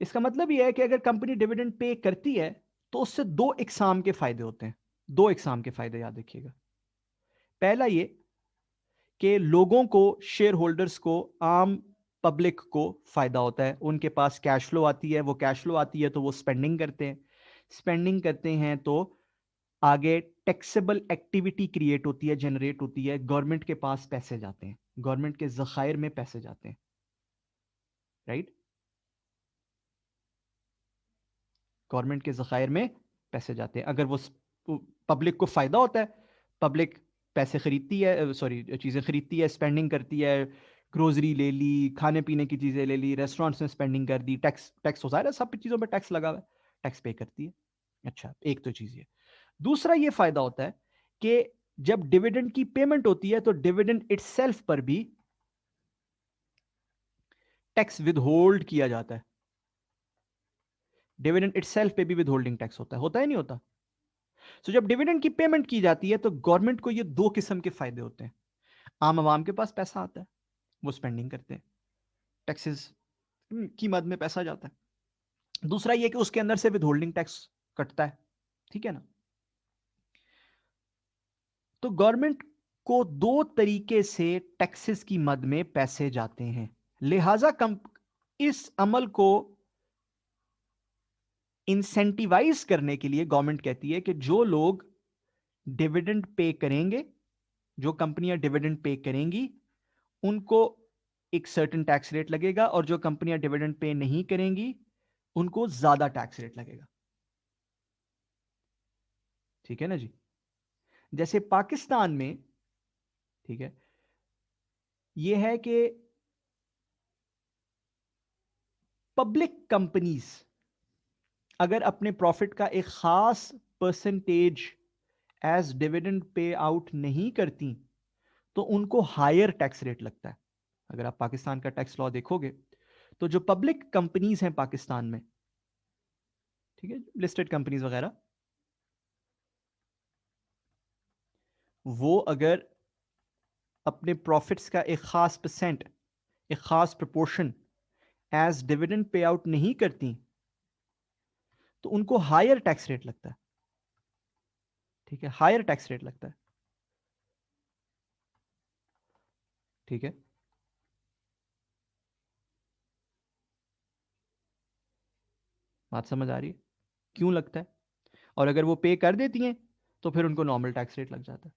इसका मतलब यह है कि अगर कंपनी डिविडेंड पे करती है तो उससे दो इकसाम के फायदे होते हैं। दो इकसाम के फायदे याद रखिएगा। पहला ये कि लोगों को, शेयर होल्डर्स को, आम पब्लिक को फायदा होता है, उनके पास कैश फ्लो आती है, वो कैश फ्लो आती है तो वो स्पेंडिंग करते हैं, स्पेंडिंग करते हैं तो आगे टैक्सेबल एक्टिविटी क्रिएट होती है, जनरेट होती है, गवर्नमेंट के पास पैसे जाते हैं, गवर्नमेंट के जखायर में पैसे जाते हैं। राइट, गवर्नमेंट के जखायर में पैसे जाते हैं। अगर वो पब्लिक को फायदा होता है, पब्लिक पैसे खरीदती है, सॉरी चीजें खरीदती है, स्पेंडिंग करती है, ग्रोसरी ले ली, खाने पीने की चीजें ले ली, रेस्टोरेंट्स में स्पेंडिंग कर दी, टैक्स टैक्स हो जाएगा, सब चीजों पर टैक्स लगा हुआ है, टैक्स पे करती है। अच्छा, एक तो चीज ये। दूसरा ये फायदा होता है कि जब डिविडेंड की पेमेंट होती है तो डिविडेंड इटसेल्फ पर भी टैक्स विदहोल्ड किया जाता है। डिविडेंड इटसेल्फ पे भी विदहोल्डिंग टैक्स होता है नहीं होता? सो जब डिविडेंड की पेमेंट की जाती है तो गवर्नमेंट को ये दो किस्म के फायदे होते हैं। आम आवाम के पास पैसा आता है, वो स्पेंडिंग करते हैं, टैक्सेस की मद में पैसा जाता है। दूसरा ये कि उसके अंदर से विदहोल्डिंग टैक्स कटता है। ठीक है ना, तो गवर्नमेंट को दो तरीके से टैक्सेस की मद में पैसे जाते हैं। लिहाजा इस अमल को इंसेंटिवाइज करने के लिए गवर्नमेंट कहती है कि जो लोग डिविडेंड पे करेंगे, जो कंपनियां डिविडेंड पे करेंगी, उनको एक सर्टेन टैक्स रेट लगेगा, और जो कंपनियां डिविडेंड पे नहीं करेंगी उनको ज्यादा टैक्स रेट लगेगा। ठीक है ना जी, जैसे पाकिस्तान में, ठीक है, ये है कि पब्लिक कंपनीज अगर अपने प्रॉफिट का एक खास percentage as dividend pay out नहीं करती तो उनको हायर टैक्स रेट लगता है। अगर आप पाकिस्तान का टैक्स लॉ देखोगे तो जो पब्लिक कंपनीज हैं पाकिस्तान में, ठीक है, लिस्टेड कंपनीज वगैरह, वो अगर अपने प्रॉफिट्स का एक खास परसेंट, एक खास proportion as dividend pay out नहीं करती तो उनको हायर टैक्स रेट लगता है। ठीक है, हायर टैक्स रेट लगता है। ठीक है, बात समझ आ रही है क्यों लगता है? और अगर वो पे कर देती हैं तो फिर उनको नॉर्मल टैक्स रेट लग जाता है।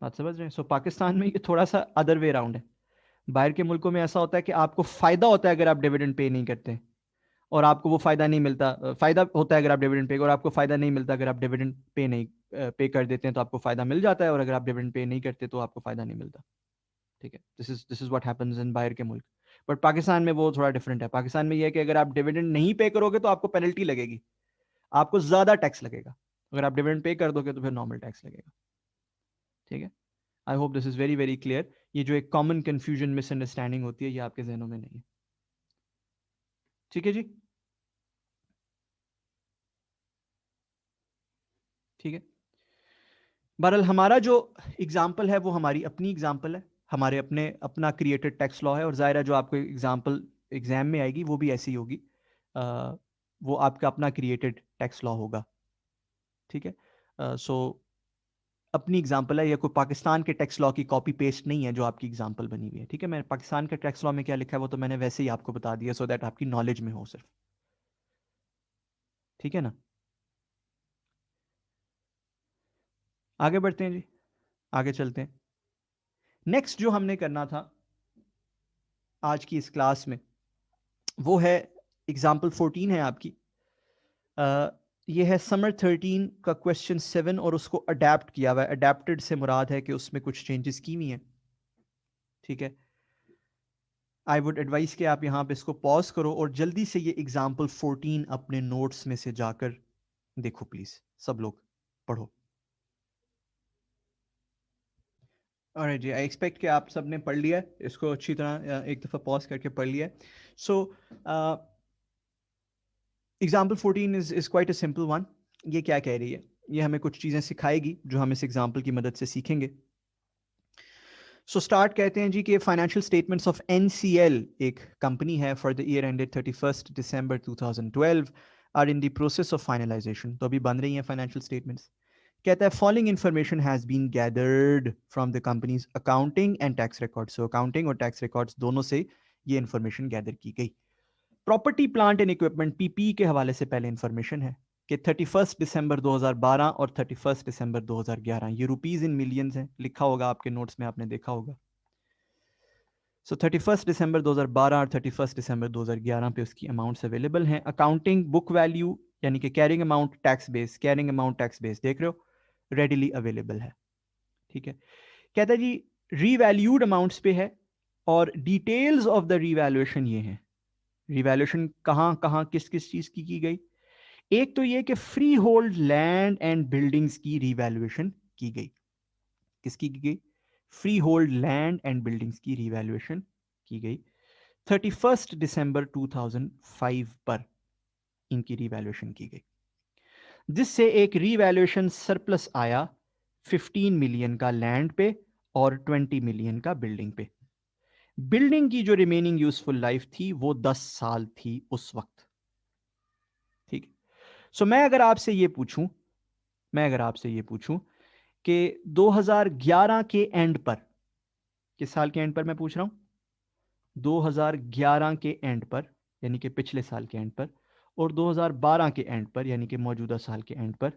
बात समझ रहे हैं? सो पाकिस्तान में ये थोड़ा सा अदर वे राउंड है। बाहर के मुल्कों में ऐसा होता है कि आपको फायदा होता है अगर आप डिविडेंड पे नहीं करते, और आपको वो फायदा नहीं मिलता। फायदा होता है अगर आप डिविडेंड पे, और आपको फायदा नहीं मिलता अगर आप डिविडेंड पे नहीं पे कर देते हैं तो आपको फायदा मिल जाता है, और अगर आप डिविडेंड पे नहीं करते तो आपको फायदा नहीं मिलता। ठीक है, this is what happens in बाहर के मुल्क। बट पाकिस्तान में वो थोड़ा डिफरेंट है। पाकिस्तान में ये है कि अगर आप डिविडेंड नहीं पे करोगे तो आपको पेनल्टी लगेगी, आपको ज्यादा टैक्स लगेगा। अगर आप डिविडेंड पे कर दोगे तो फिर नॉर्मल टैक्स लगेगा। ठीक है, आई hope this is very very clear. ये जो एक कॉमन कंफ्यूजन मिसअंडरस्टैंडिंग होती है ये आपके जहनों में नहीं है। ठीक है जी, ठीक है। बहरहाल हमारा जो एग्जाम्पल है वो हमारी अपनी एग्जाम्पल है, हमारे अपना क्रिएटेड टैक्स लॉ है, और जाहिर है जो आपको एग्जाम्पल एग्जाम में आएगी वो भी ऐसी होगी। वो आपका अपना क्रिएटेड टैक्स लॉ होगा। ठीक है, सो अपनी एग्जाम्पल है, या कोई पाकिस्तान के टैक्स लॉ की कॉपी पेस्ट नहीं है जो आपकी एग्जाम्पल बनी हुई है। ठीक है, मैं पाकिस्तान के टैक्स लॉ में क्या लिखा है वो तो मैंने वैसे ही आपको बता दिया, सो दैट आपकी नॉलेज में हो सिर्फ। ठीक है ना, आगे बढ़ते हैं जी, आगे चलते हैं। नेक्स्ट जो हमने करना था आज की इस क्लास में वो है एग्जाम्पल 14 है आपकी। ये है समर 13 का क्वेश्चन 7, और उसको अडेप्ट किया हुआ है। अडेप्टेड से मुराद है कि उसमें कुछ चेंजेस की हुई हैं। ठीक है, आई वुड एडवाइस कि आप यहाँ पे इसको पॉज करो और जल्दी से ये एग्जाम्पल 14 अपने नोट्स में से जाकर देखो प्लीज, सब लोग पढ़ो। और जी आई एक्सपेक्ट कि आप सब ने पढ़ लिया है इसको अच्छी तरह, एक दफ़ा पॉज करके पढ़ लिया है। So example 14 is quite a simple one. ये क्या कह रही है? ये हमें कुछ चीज़ें सिखाएगी जो हम इस एग्जाम्पल की मदद से सीखेंगे। सो स्टार्ट कहते हैं जी कि फाइनेंशियल स्टेटमेंट्स ऑफ NCL, एक कंपनी है, for the year ended 31 December 2012 are in the process of finalization. तो अभी बन रही हैं फाइनेंशियल स्टेटमेंट्स। कहता है following information has been gathered from the company's accounting and tax records. So accounting और टैक्स रिकॉर्ड्स दोनों से ये इन्फॉर्मेशन गैदर की गई। Property plant and equipment PPE के हवाले से पहले इन्फॉर्मेशन है कि 31 दिसंबर 2012 और 31 दिसंबर 2011, ये रुपीज इन मिलियंस हैं, लिखा होगा आपके नोट्स में, आपने देखा होगा। सो 31 दिसंबर 2012 और 31 दिसंबर 2011 पे उसकी अमाउंट्स अवेलेबल हैं। अकाउंटिंग बुक वैल्यू यानी कि carrying amount tax base, carrying amount tax base देख रहे हो, रेडिली अवेलेबल है। ठीक है, कहता है जी रीवैल्यूड अमाउंट्स पे है, और डिटेल्स ऑफ द रीवैल्यूएशन ये है। रिवैल्यूएशन कहाँ कहाँ किस किस चीज की गई? एक तो ये कि free hold land and buildings की रिवैल्यूएशन की गई। किसकी की गई? Free hold land and buildings की रिवैल्यूएशन की गई 31 दिसंबर 2005 पर इनकी रिवैल्यूएशन की गई, जिससे एक रिवैल्यूएशन सरप्लस आया 15 मिलियन का लैंड पे और 20 मिलियन का बिल्डिंग पे। बिल्डिंग की जो रिमेनिंग यूजफुल लाइफ थी वो 10 साल थी उस वक्त। ठीक है, सो मैं अगर आपसे ये पूछूं कि 2011 के एंड पर, किस साल के एंड पर मैं पूछ रहा हूं? 2011 के एंड पर यानी कि पिछले साल के एंड पर, और 2012 के एंड पर यानी कि मौजूदा साल के एंड पर,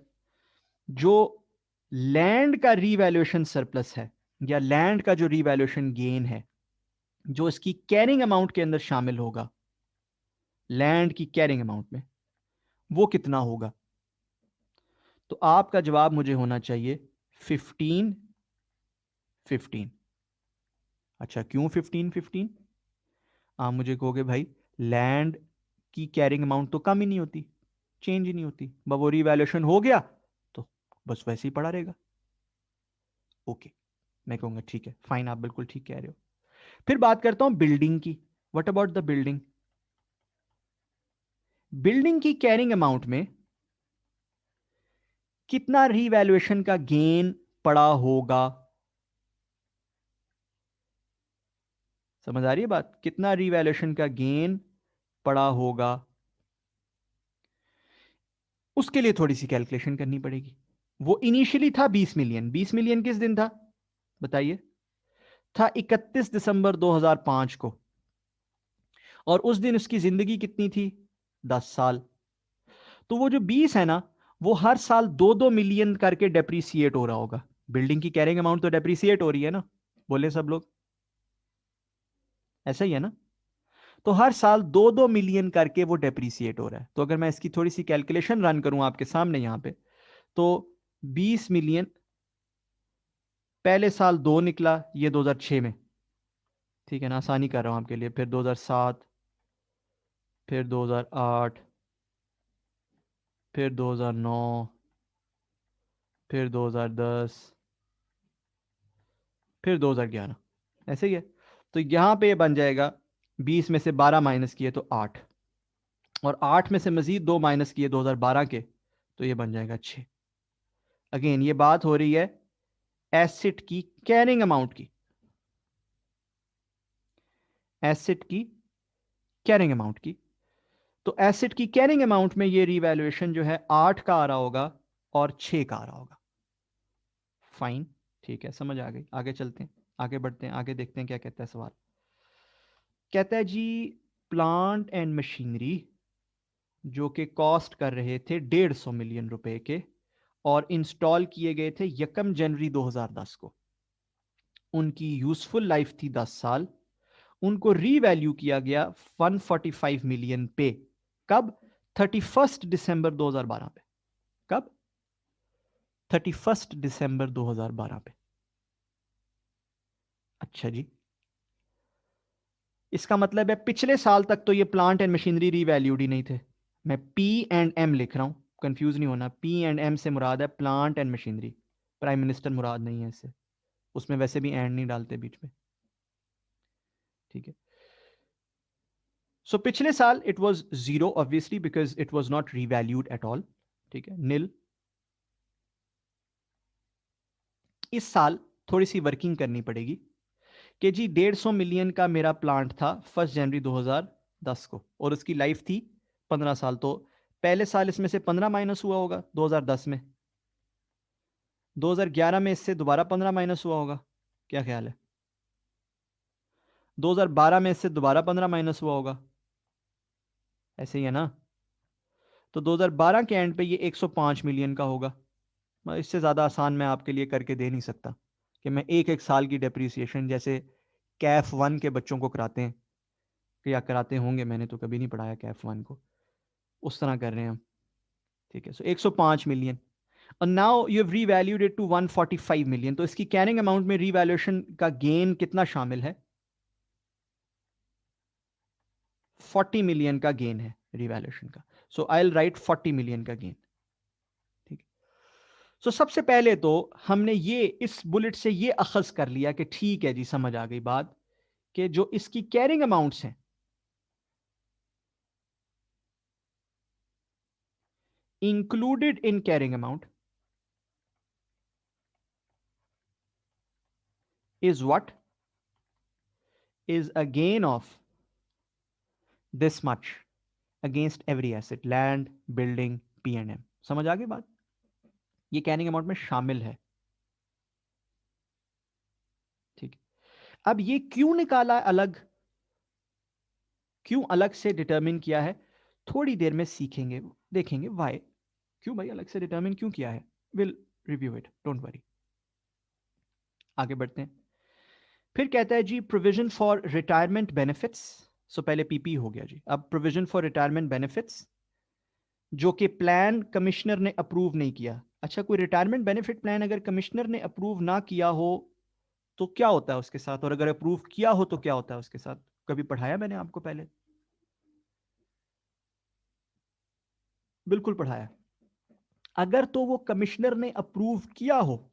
जो लैंड का रीवैल्यूएशन सरप्लस है या लैंड का जो रीवैल्यूएशन गेन है जो इसकी कैरिंग अमाउंट के अंदर शामिल होगा, लैंड की कैरिंग अमाउंट में, वो कितना होगा? तो आपका जवाब मुझे होना चाहिए 15 15। अच्छा क्यों 15-15? आप मुझे कहोगे भाई लैंड की कैरिंग अमाउंट तो कम ही नहीं होती, चेंज ही नहीं होती, वो रीवैल्यूएशन हो गया तो बस वैसे ही पड़ा रहेगा। ओके, मैं कहूंगा ठीक है, फाइन, आप बिल्कुल ठीक कह रहे हो। फिर बात करता हूं बिल्डिंग की। What about the building? Building की कैरिंग अमाउंट में कितना रीवैल्यूएशन का गेन पड़ा होगा? समझ आ रही है बात? कितना रीवैल्यूएशन का गेन पड़ा होगा, उसके लिए थोड़ी सी कैलकुलेशन करनी पड़ेगी। वो इनिशियली था 20 मिलियन। 20 मिलियन किस दिन था बताइए? था 31 दिसंबर 2005 को, और उस दिन उसकी जिंदगी कितनी थी? 10 साल। तो वो जो 20 है ना, वो हर साल 2-2 मिलियन करके डेप्रीसिएट हो रहा होगा। बिल्डिंग की कैरिंग अमाउंट तो डेप्रीसिएट हो रही है ना, बोले सब लोग, ऐसा ही है ना? तो हर साल 2-2 मिलियन करके वो डेप्रीसिएट हो रहा है। तो अगर मैं इसकी थोड़ी सी कैलकुलेशन रन करूं आपके सामने यहां पे, तो 20 मिलियन, पहले साल 2 निकला, ये 2006 में, ठीक है ना, आसानी कर रहा हूं आपके लिए, फिर 2007, फिर 2008, फिर 2009, फिर 2010, फिर 2011, ऐसे ही है। तो यहां पे बन जाएगा 20 में से 12 माइनस किए तो 8, और 8 में से मजीद 2 माइनस किए 2012 के, तो ये बन जाएगा 6। अगेन ये बात हो रही है एसेट की कैरिंग अमाउंट की, एसेट की कैरिंग अमाउंट की। तो एसेट की कैरिंग अमाउंट में ये रिवैल्यूएशन जो है 8 का आ रहा होगा और 6 का आ रहा होगा। फाइन, ठीक है, समझ आ गई। आगे चलते हैं, आगे बढ़ते हैं, आगे देखते हैं क्या कहता है सवाल। कहता है जी प्लांट एंड मशीनरी जो कि कॉस्ट कर रहे थे 150 मिलियन रुपए के और इंस्टॉल किए गए थे 1 जनवरी 2010 को, उनकी यूजफुल लाइफ थी 10 साल, उनको रीवैल्यू किया गया 145 मिलियन पे। कब? 31 दिसंबर 2012 पे। कब? 31 दिसंबर 2012 पे। अच्छा जी, इसका मतलब है पिछले साल तक तो ये प्लांट एंड मशीनरी रीवैल्यूड ही नहीं थे। मैं पी एंड एम लिख रहा हूं, कंफ्यूज नहीं होना। पी एंड एम से मुराद है plant and machinery, prime minister मुराद नहीं है इससे, उसमें वैसे भी एंड नहीं डालते बीच में, ठीक है। सो पिछले साल it was zero obviously because it was not revalued at all, ठीक है, नील। इस साल थोड़ी सी वर्किंग करनी पड़ेगी कि जी 150 मिलियन का मेरा प्लांट था 1 जनवरी 2010 को और उसकी लाइफ थी 15 साल। तो पहले साल इसमें से 15 माइनस हुआ होगा 2010 में, 2011 में इससे दोबारा 15 माइनस हुआ होगा, क्या ख्याल है? 2012 में इससे दोबारा 15 माइनस हुआ होगा, ऐसे ही है ना? तो 2012 के एंड पे ये 105 मिलियन का होगा। इससे ज़्यादा आसान मैं आपके लिए करके दे नहीं सकता कि मैं एक एक साल की डेप्रीसिएशन जैसे कैफ 1 के बच्चों को कराते हैं, या कराते होंगे, मैंने तो कभी नहीं पढ़ाया कैफ 1 को, उस तरह कर रहे हैं हम, ठीक है। सो 105 मिलियन और now you have revalued it to 145 million. तो इसकी कैरिंग अमाउंट में रीवैल्यूएशन का गेन कितना शामिल है? 40 मिलियन का गेन है रीवैल्यूएशन का। सो आई विल राइट 40 मिलियन का गेन, ठीक है। सो सबसे पहले तो हमने ये इस बुलेट से ये अखज कर लिया कि ठीक है जी, समझ आ गई बात, कि जो इसकी कैरिंग अमाउंट्स हैं included in carrying amount is what? Is a gain of this much against every asset, land, building, P&M। समझ आ गई बात? ये कैरिंग अमाउंट में शामिल है, ठीक है। अब ये क्यों निकाला अलग, क्यों अलग से डिटरमिन किया है, थोड़ी देर में सीखेंगे, देखेंगे वाई, क्यों भाई अलग से डिटरमिन क्यों किया है। Will review it, don't worry. आगे बढ़ते हैं। फिर कहता है जी प्रोविजन फॉर रिटायरमेंट बेनिफिट्स। सो पहले पीपी हो गया जी, अब प्रोविजन फॉर रिटायरमेंट बेनिफिट्स जो कि प्लान कमिश्नर ने अप्रूव नहीं किया। अच्छा, कोई रिटायरमेंट बेनिफिट प्लान अगर कमिश्नर ने अप्रूव ना किया हो तो क्या होता है उसके साथ, और अगर अप्रूव किया हो तो क्या होता है उसके साथ? कभी पढ़ाया मैंने आपको पहले? बिल्कुल पढ़ाया। अगर तो वो कमिश्नर ने अप्रूव किया हो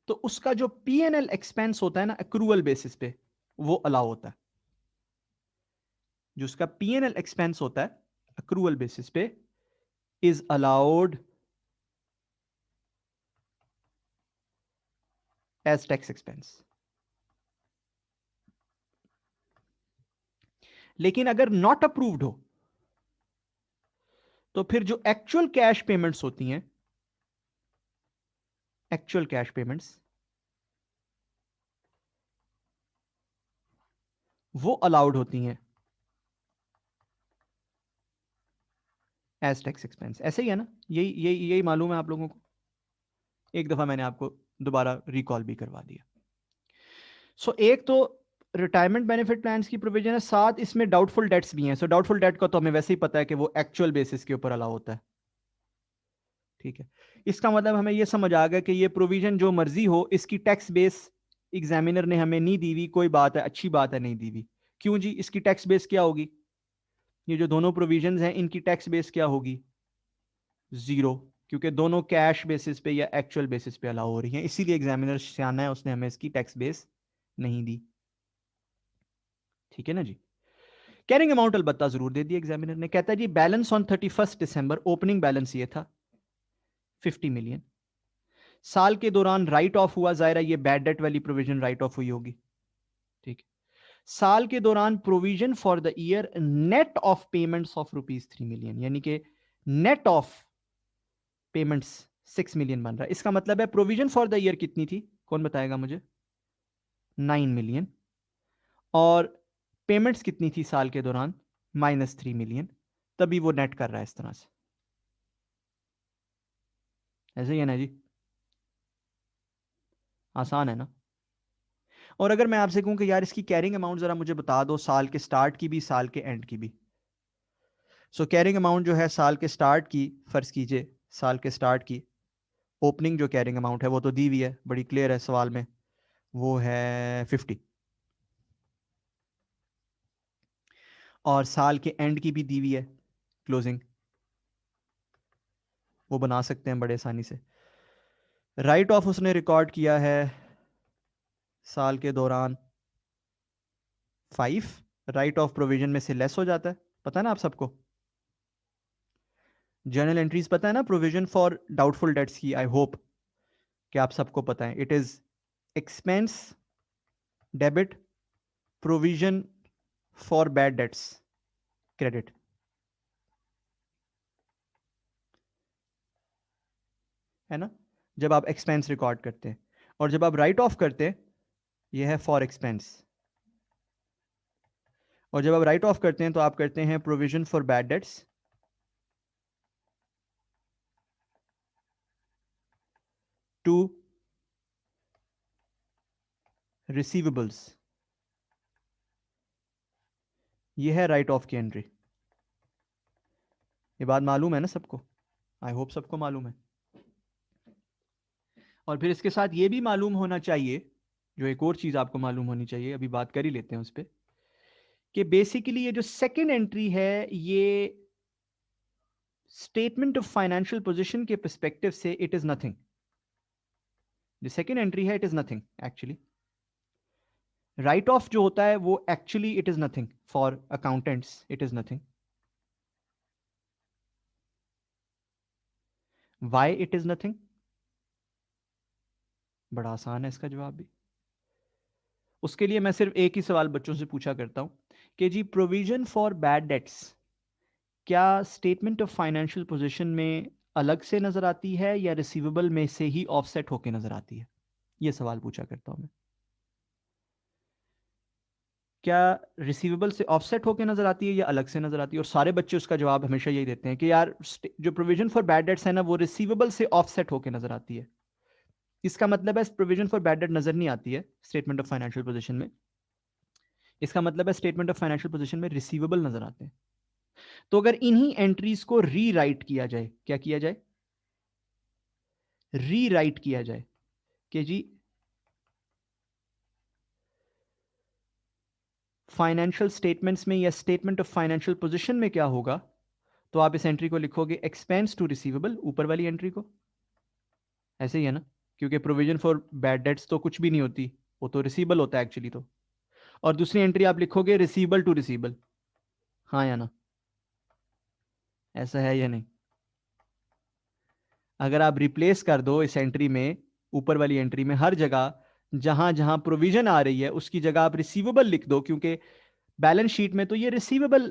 तो उसका जो पीएनएल एक्सपेंस होता है ना एक्रूअल बेसिस पे, वो अलाउ होता है। जो उसका पीएनएल एक्सपेंस होता है एक्रूअल बेसिस पे is allowed as tax expense. लेकिन अगर नॉट अप्रूव्ड हो तो फिर जो एक्चुअल कैश पेमेंट्स होती हैं, एक्चुअल कैश पेमेंट्स, वो अलाउड होती हैं एज टैक्स एक्सपेंस। ऐसे ही है ना? यही मालूम है आप लोगों को? एक दफा मैंने आपको दोबारा रिकॉल भी करवा दिया। सो एक तो रिटायरमेंट बेनिफिट प्लान्स की प्रोविजन है, साथ इसमें डाउटफुल डेट्स भी हैं। सो डाउटफुल डेट का तो हमें वैसे ही पता है कि वो एक्चुअल बेसिस के ऊपर अलाउ होता है। ठीक है, इसका मतलब हमें ये समझ आ गया कि ये प्रोविजन जो मर्जी हो, इसकी टैक्स बेस एग्जामिनर ने हमें नहीं दी हुई, कोई बात है, अच्छी बात है, नहीं दी हुई। क्यों जी? इसकी टैक्स बेस क्या होगी? ये जो दोनों प्रोविजंस हैं इनकी टैक्स बेस क्या होगी? जीरो, क्योंकि दोनों कैश बेसिस पे या एक्चुअल बेसिस पे अलाउ हो रही हैं। इसीलिए एग्जामिनर सियाना है, उसने हमें इसकी टैक्स बेस नहीं दी। ठीक है ना जी? कैरिंग अमाउंट अलबत्ता जरूर दे दी एग्जामिनर ने। कहता है जी balance on 31 December, opening balance ये था 50 मिलियन। साल के दौरान राइट ऑफ हुआ, जाहिर है ये बैड डेट वाली प्रोविजन राइट ऑफ हुई होगी। ठीक है। साल के दौरान provision for the year net of payments of ₹3 million, यानी कि नेट ऑफ पेमेंट्स 6 मिलियन बन रहा है। इसका मतलब है प्रोविजन फॉर द ईयर कितनी थी? कौन बताएगा मुझे? 9 मिलियन। और पेमेंट्स कितनी थी साल के दौरान? -3 मिलियन। तभी वो नेट कर रहा है इस तरह से। ऐसे ही है ना जी? आसान है ना? और अगर मैं आपसे कहूं कि यार इसकी कैरिंग अमाउंट जरा मुझे बता दो, साल के स्टार्ट की भी साल के एंड की भी। सो कैरिंग अमाउंट जो है साल के स्टार्ट की, फर्ज कीजिए साल के स्टार्ट की ओपनिंग जो कैरिंग अमाउंट है वो तो दी हुई है, बड़ी क्लियर है सवाल में, वो है 50। और साल के एंड की भी दी हुई है क्लोजिंग, वो बना सकते हैं बड़े आसानी से। राइट ऑफ उसने रिकॉर्ड किया है साल के दौरान 5। राइट ऑफ प्रोविजन में से लेस हो जाता है, पता है ना आप सबको? जर्नल एंट्रीज पता है ना, प्रोविजन फॉर डाउटफुल डेट्स की, आई होप कि आप सबको पता है। It is expense debit provision for bad dates credit, है ना? जब आप एक्सपेंस रिकॉर्ड करते हैं, और जब आप राइट ऑफ करते हैं, यह है फॉर एक्सपेंस। और जब आप राइट ऑफ करते हैं तो आप करते हैं provision for bad debts to receivables. यह है राइट ऑफ की एंट्री। ये बात मालूम है ना सबको? आई होप सबको मालूम है। और फिर इसके साथ ये भी मालूम होना चाहिए, जो एक और चीज आपको मालूम होनी चाहिए, अभी बात कर ही लेते हैं उस पर, कि बेसिकली ये जो सेकेंड एंट्री है ये स्टेटमेंट ऑफ फाइनेंशियल पोजीशन के परस्पेक्टिव से इट इज नथिंग। जो सेकेंड एंट्री है it is nothing actually. Right of जो होता है वो actually it is nothing for accountants, it is nothing. Why it is nothing? बड़ा आसान है इसका जवाब भी। उसके लिए मैं सिर्फ एक ही सवाल बच्चों से पूछा करता हूं कि जी प्रोविजन फॉर बैड डेट्स क्या स्टेटमेंट ऑफ फाइनेंशियल पोजीशन में अलग से नजर आती है या रिसीवेबल में से ही ऑफसेट होकर नजर आती है? यह सवाल पूछा करता हूं मैं। क्या रिसीवेबल से ऑफसेट होकर नजर आती है या अलग से नजर आती है? और सारे बच्चे उसका जवाब हमेशा यही देते हैं कि यार जो प्रोविजन फॉर बैड डेट्स है ना वो रिसीवेबल से ऑफसेट होकर नजर आती है। इसका मतलब है प्रोविजन फॉर बैड डेट नजर नहीं आती है स्टेटमेंट ऑफ फाइनेंशियल पोजीशन में। इसका मतलब है स्टेटमेंट ऑफ फाइनेंशियल पोजीशन में रिसीवेबल नजर आते हैं। तो अगर इन्हीं एंट्रीज को रीराइट किया जाए, क्या किया जाए? रीराइट किया जाए कि जी फाइनेंशियल स्टेटमेंट्स में या स्टेटमेंट ऑफ फाइनेंशियल पोजीशन में क्या होगा, तो आप इस एंट्री को लिखोगे एक्सपेंस टू रिसीवेबल, ऊपर वाली एंट्री को, ऐसे ही है ना, क्योंकि प्रोविजन फॉर बैड डेट्स तो कुछ भी नहीं होती, वो तो रिसीवेबल होता है एक्चुअली तो। और दूसरी एंट्री आप लिखोगे रिसीवेबल टू रिसीवेबल, हाँ या ना, ऐसा है या नहीं। अगर आप रिप्लेस कर दो इस एंट्री में, ऊपर वाली एंट्री में, हर जगह जहां जहां प्रोविजन आ रही है उसकी जगह आप रिसीवेबल लिख दो, क्योंकि बैलेंस शीट में तो ये रिसीवेबल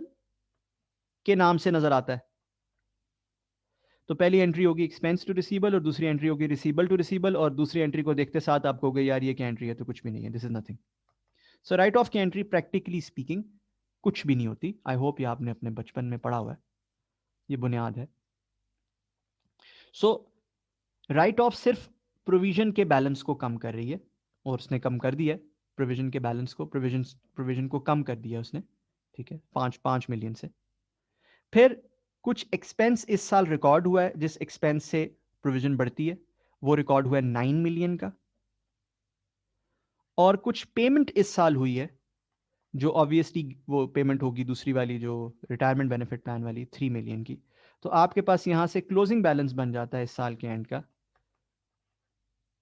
के नाम से नजर आता है। तो पहली एंट्री होगी एक्सपेंस टू रिसीवेबल और दूसरी एंट्री होगी रिसीवेबल टू रिसीवेबल, और दूसरी एंट्री को देखते साथ आपको हो गई यार ये क्या एंट्री है, तो कुछ भी नहीं है, this is nothing. So right of की एंट्री प्रैक्टिकली स्पीकिंग कुछ भी नहीं होती। आई होप ये आपने अपने बचपन में पढ़ा हुआ है, ये बुनियाद है। सो राइट ऑफ सिर्फ प्रोविजन के बैलेंस को कम कर रही है, और उसने कम कर दिया है प्रोविजन के बैलेंस को, प्रोविजन को कम कर दिया उसने, ठीक है, 5 मिलियन से। फिर कुछ एक्सपेंस इस साल रिकॉर्ड हुआ है, जिस एक्सपेंस से प्रोविजन बढ़ती है, वो रिकॉर्ड हुआ है 9 मिलियन का। और कुछ पेमेंट इस साल हुई है, जो ऑब्वियसली वो पेमेंट होगी दूसरी वाली जो रिटायरमेंट बेनिफिट प्लान वाली 3 मिलियन की। तो आपके पास यहां से क्लोजिंग बैलेंस बन जाता है इस साल के एंड का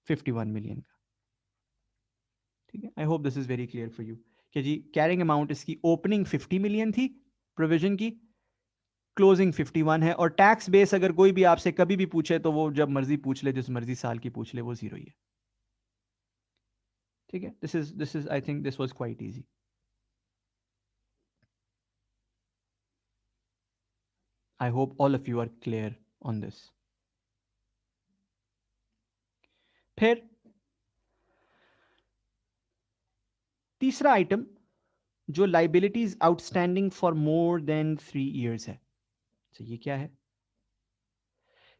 51 मिलियन का। ठीक है, आई hope this is very clear for you कि जी कैरिंग अमाउंट इसकी ओपनिंग 50 मिलियन थी प्रोविजन की, क्लोजिंग 51 है, और टैक्स बेस अगर कोई भी आपसे कभी भी पूछे तो वो जब मर्जी पूछ ले, जिस मर्जी साल की पूछ ले, वो 0 ही है। ठीक है, this is I think this was quite easy. I hope all of you are clear on this. फिर तीसरा आइटम जो liabilities outstanding for more than 3 years है, तो ये क्या है?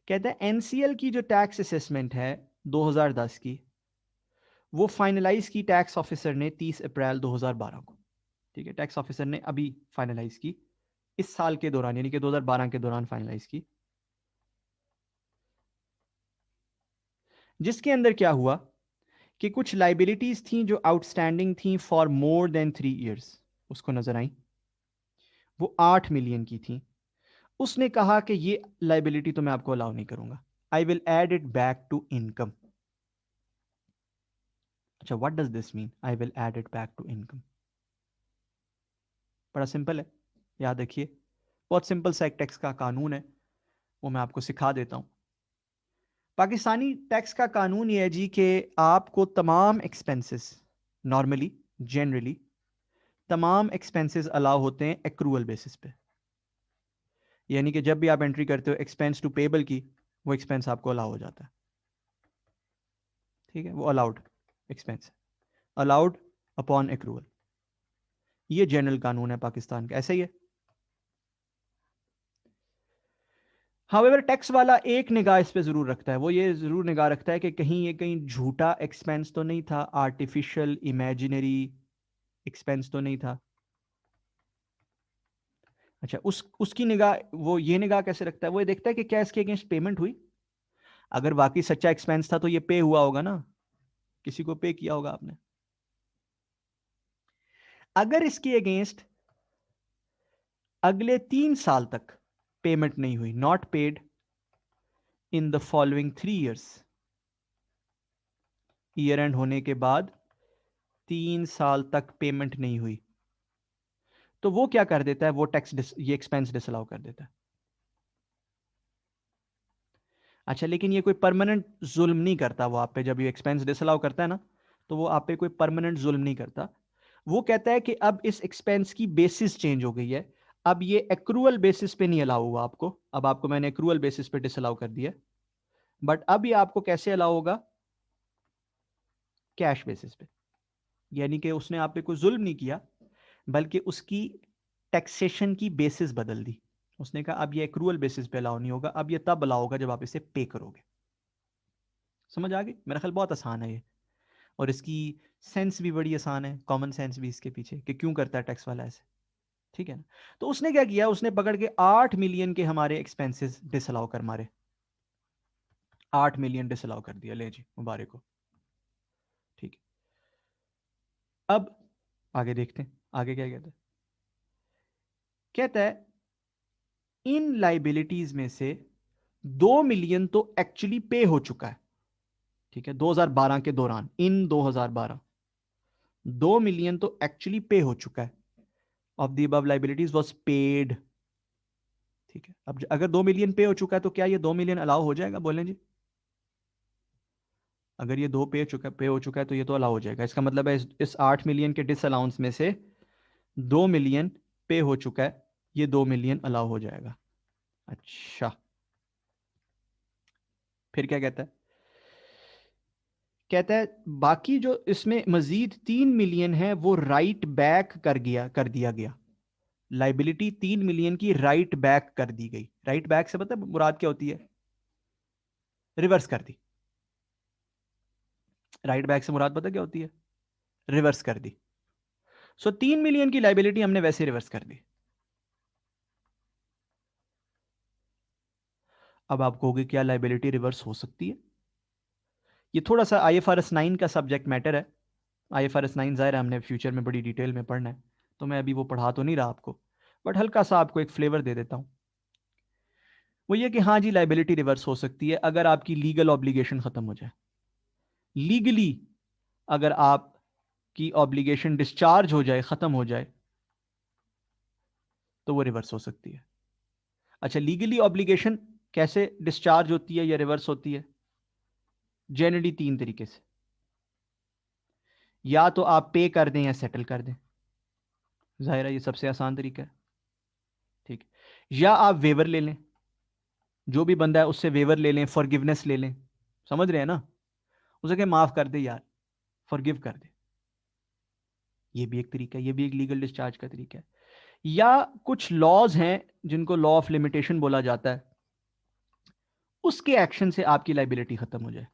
कहता है एनसीएल की जो टैक्स असेसमेंट है 2010 की, वो फाइनलाइज की टैक्स ऑफिसर ने 30 अप्रैल 2012 को। ठीक है, टैक्स ऑफिसर ने अभी फाइनलाइज की, इस साल के दौरान, यानी कि 2012 के दौरान फाइनलाइज की, जिसके अंदर क्या हुआ कि कुछ लाइबिलिटीज थी जो आउटस्टैंडिंग थी फॉर मोर देन 3 इयर्स, उसको नजर आई, वो 8 मिलियन की थी। उसने कहा कि ये लाइबिलिटी तो मैं आपको अलाउ नहीं करूंगा, I will add it back to income. अच्छा, what does this mean I will add it back to income? बड़ा सिंपल है, याद रखिए, बहुत सिंपल सा एक टैक्स का कानून है, वो मैं आपको सिखा देता हूं। पाकिस्तानी टैक्स का कानून ये है जी कि आपको तमाम एक्सपेंसेस, नॉर्मली जनरली तमाम एक्सपेंसेस अलाउ होते हैं एक्रूअल बेसिस पे, यानी कि जब भी आप एंट्री करते हो एक्सपेंस टू पेबल की, वो एक्सपेंस आपको अलाउ हो जाता है। ठीक है, वो allowed expense, allowed upon accrual, ये जनरल कानून है पाकिस्तान का, ऐसा ही है। हाउएवर टैक्स वाला एक निगाह इस पे जरूर रखता है, वो ये जरूर निगाह रखता है कि कहीं ये कहीं झूठा एक्सपेंस तो नहीं था, आर्टिफिशियल इमेजिनरी एक्सपेंस तो नहीं था। अच्छा, उसकी निगाह, वो ये निगाह कैसे रखता है? वो ये देखता है कि क्या इसके अगेंस्ट पेमेंट हुई। अगर वाकई सच्चा एक्सपेंस था तो ये पे हुआ होगा ना, किसी को पे किया होगा आपने। अगर इसके अगेंस्ट अगले 3 साल तक पेमेंट नहीं हुई, not paid in the following 3 years, year and होने के बाद 3 साल तक पेमेंट नहीं हुई, तो वो क्या कर देता है, वो ये एक्सपेंस डिसअलाउ कर देता है। अच्छा, लेकिन ये कोई परमानेंट जुल्म नहीं करता वो आप पे, जब ये एक्सपेंस डिसअलाउ करता है ना, तो वो आप पे कोई परमानेंट जुल्म नहीं करता। वो कहता है कि अब इस एक्सपेंस की बेसिस चेंज हो गई है, अब ये एक्रूअल बेसिस पे नहीं अलाउ हुआ आपको, अब आपको मैंने एक्रूअल बेसिस पे डिसअलाउ कर दिया, बट अब ये आपको कैसे अलाउ होगा? कैश बेसिस पे। यानी कि उसने आप पे कोई जुल्म नहीं किया, बल्कि उसकी टैक्सेशन की बेसिस बदल दी। उसने कहा अब ये एक्रूअल बेसिस पे अलाउ नहीं होगा, अब ये तब अलाउ होगा जब आप इसे पे करोगे। समझ आ गई? मेरा ख्याल बहुत आसान है ये, और इसकी सेंस भी बड़ी आसान है, कॉमन सेंस भी इसके पीछे कि क्यों करता है टैक्स वाला ऐसे। ठीक है ना? तो उसने क्या किया, उसने पकड़ के 8 मिलियन के हमारे एक्सपेंसेस डिसअलाउ कर मारे, 8 मिलियन डिसअलाउ कर दिया, ले जी मुबारक हो। ठीक है, अब आगे देखते हैं, आगे क्या कहता है। कहता है इन लाइबिलिटीज में से 2 मिलियन तो एक्चुअली पे हो चुका है। ठीक है, 2012 के दौरान, इन 2012 2 मिलियन तो एक्चुअली पे हो चुका है। Of the above liabilities was paid. ठीक है, अब अगर 2 मिलियन पे हो चुका है तो क्या ये 2 मिलियन अलाउ हो जाएगा? बोलें जी। अगर ये पे हो चुका है तो ये तो अलाउ हो जाएगा। इसका मतलब है इस 8 मिलियन के डिसअलाउंस में से 2 मिलियन पे हो चुका है, ये 2 मिलियन अलाउ हो जाएगा। अच्छा, फिर क्या कहता है? कहता है बाकी जो इसमें मजीद 3 मिलियन है वो राइट बैक कर दिया गया। लाइबिलिटी 3 मिलियन की राइट बैक कर दी गई। राइट बैक से पता है मुराद क्या होती है? रिवर्स कर दी। राइट बैक से मुराद पता क्या होती है? रिवर्स कर दी। सो 3 मिलियन की लाइबिलिटी हमने वैसे रिवर्स कर दी। अब आप कहोगे क्या लाइबिलिटी रिवर्स हो सकती है? ये थोड़ा सा IFRS 9 का सब्जेक्ट मैटर है। IFRS 9 जाहिर है हमने फ्यूचर में बड़ी डिटेल में पढ़ना है, तो मैं अभी वो पढ़ा तो नहीं रहा आपको, बट हल्का सा आपको एक फ्लेवर दे देता हूं। वो ये कि हाँ जी, लाइबिलिटी रिवर्स हो सकती है अगर आपकी लीगल ऑब्लिगेशन खत्म हो जाए। लीगली अगर आपकी ऑब्लिगेशन डिस्चार्ज हो जाए, खत्म हो जाए, तो वो रिवर्स हो सकती है। अच्छा, लीगली ऑब्लिगेशन कैसे डिस्चार्ज होती है या रिवर्स होती है? जनरली 3 तरीके से। या तो आप पे कर दें या सेटल कर दें, जाहिर है ये सबसे आसान तरीका है। ठीक है, या आप वेवर ले लें, जो भी बंदा है उससे वेवर ले लें, फॉरगिवनेस ले लें। समझ रहे हैं ना? उसे कहें माफ कर दे यार, फॉरगिव कर दे। ये भी एक तरीका है, ये भी एक लीगल डिस्चार्ज का तरीका है। या कुछ लॉज हैं जिनको लॉ ऑफ लिमिटेशन बोला जाता है, उसके एक्शन से आपकी लाइबिलिटी खत्म हो जाए।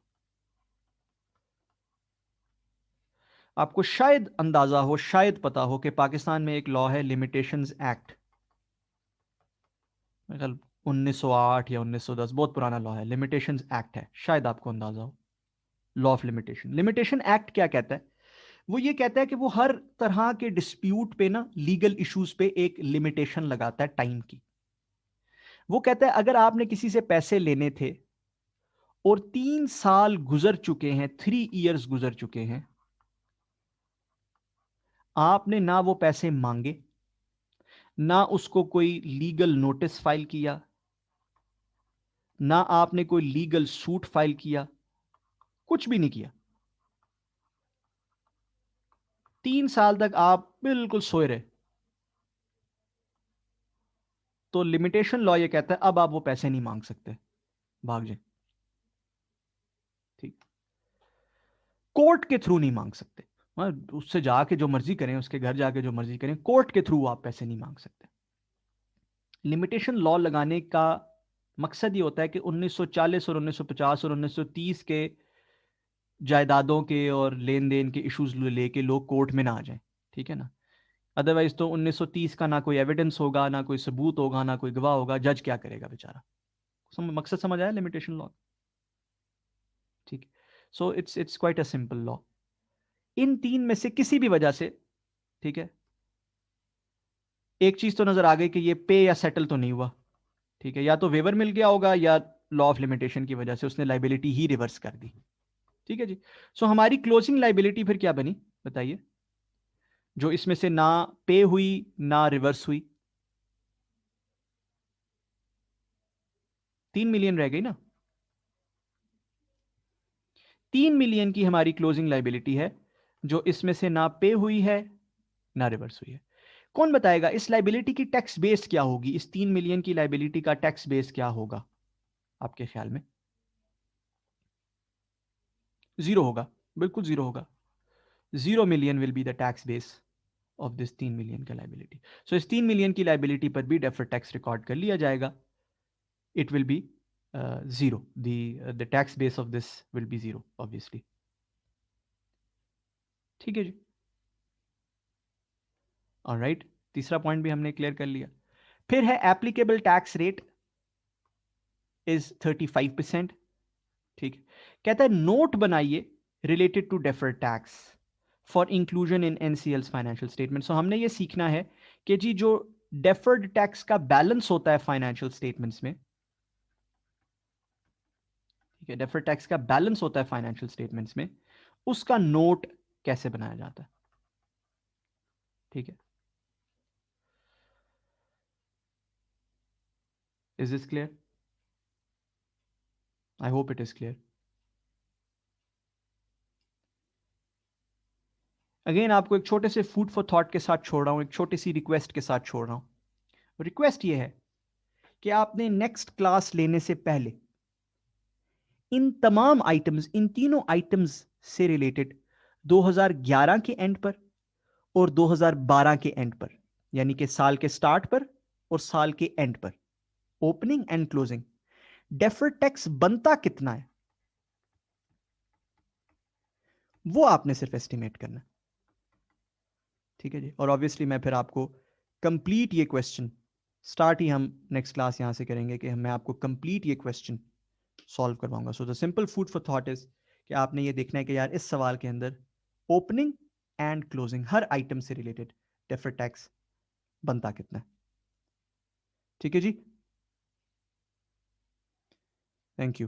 आपको शायद अंदाजा हो, शायद पता हो कि पाकिस्तान में एक लॉ है लिमिटेशंस एक्ट, मेरे ख्याल 1908 या 1910, बहुत पुराना लॉ है, लिमिटेशंस एक्ट है, शायद आपको अंदाजा हो। Law of limitation, limitation act क्या कहता है? वो ये कहता है कि वो हर तरह के डिस्प्यूट पे ना, लीगल इश्यूज पे एक लिमिटेशन लगाता है टाइम की। वो कहता है अगर आपने किसी से पैसे लेने थे और 3 साल गुजर चुके हैं, 3 इयर्स गुजर चुके हैं, आपने ना वो पैसे मांगे, ना उसको कोई लीगल नोटिस फाइल किया, ना आपने कोई लीगल सूट फाइल किया, कुछ भी नहीं किया, 3 साल तक आप बिल्कुल सोए रहे, तो लिमिटेशन लॉ ये कहता है अब आप वो पैसे नहीं मांग सकते, भाग जाए। ठीक, कोर्ट के थ्रू नहीं मांग सकते। उससे जाके जो मर्जी करें, उसके घर जाके जो मर्जी करें, कोर्ट के थ्रू आप पैसे नहीं मांग सकते। लिमिटेशन लॉ लगाने का मकसद ये होता है कि 1940 और 1950 और 1930 के जायदादों के और लेन देन के इश्यूज लेके लोग कोर्ट में ना आ जाएं। ठीक है ना? अदरवाइज तो 1930 का ना कोई एविडेंस होगा, ना कोई सबूत होगा, ना कोई गवाह होगा, जज क्या करेगा बेचारा। मकसद समझ आया लिमिटेशन लॉ? ठीक, so it's quite a simple law. इन 3 में से किसी भी वजह से, ठीक है, एक चीज तो नजर आ गई कि ये पे या सेटल तो नहीं हुआ। ठीक है, या तो वेवर मिल गया होगा या लॉ ऑफ लिमिटेशन की वजह से उसने लाइबिलिटी ही रिवर्स कर दी। ठीक है जी। सो हमारी क्लोजिंग लाइबिलिटी फिर क्या बनी बताइए, जो इसमें से ना पे हुई ना रिवर्स हुई? 3 मिलियन रह गई ना। 3 मिलियन की हमारी क्लोजिंग लाइबिलिटी है, जो इसमें से ना पे हुई है ना रिवर्स हुई है। कौन बताएगा इस लाइबिलिटी की टैक्स बेस क्या होगी? इस 3 मिलियन की लाइबिलिटी का टैक्स बेस क्या होगा आपके ख्याल में? जीरो होगा, बिल्कुल जीरो होगा। 0 million will be the tax base of this 3 million का लाइबिलिटी। सो इस 3 मिलियन की लाइबिलिटी पर भी डेफर्ड टैक्स रिकॉर्ड कर लिया जाएगा। It will B zero, the tax base of this will be zero obviously. ठीक है जी, ऑलराइट। तीसरा पॉइंट भी हमने क्लियर कर लिया। फिर है एप्लीकेबल टैक्स रेट इज 35%। ठीक है, कहता है नोट बनाइए related to deferred tax for inclusion in NCL's financial statement. So हमने ये सीखना है कि जी जो डेफर्ड टैक्स का बैलेंस होता है फाइनेंशियल स्टेटमेंट्स में, ठीक है, डेफर्ड टैक्स का बैलेंस होता है फाइनेंशियल स्टेटमेंट्स में, उसका नोट कैसे बनाया जाता है। ठीक है, is this clear? I hope it is clear. Again आपको एक छोटे से फूड फॉर थॉट के साथ छोड़ रहा हूं, एक छोटी सी रिक्वेस्ट के साथ छोड़ रहा हूं। रिक्वेस्ट ये है कि आपने नेक्स्ट क्लास लेने से पहले इन तमाम आइटम्स, इन तीनों आइटम्स से रिलेटेड 2011 के एंड पर और 2012 के एंड पर, यानी कि साल के स्टार्ट पर और साल के एंड पर, opening and closing, deferred tax बनता कितना है वो आपने सिर्फ एस्टिमेट करना है। ठीक है जी, और ऑब्वियसली मैं फिर आपको कंप्लीट ये क्वेश्चन, स्टार्ट ही हम नेक्स्ट क्लास यहां से करेंगे कि मैं आपको कंप्लीट ये क्वेश्चन सॉल्व करवाऊंगा। So the simple food for thought is कि आपने ये देखना है कि यार इस सवाल के अंदर opening and closing her item से रिलेटेड डेफर्ड टैक्स बनता कितना है। ठीक है जी, थैंक यू।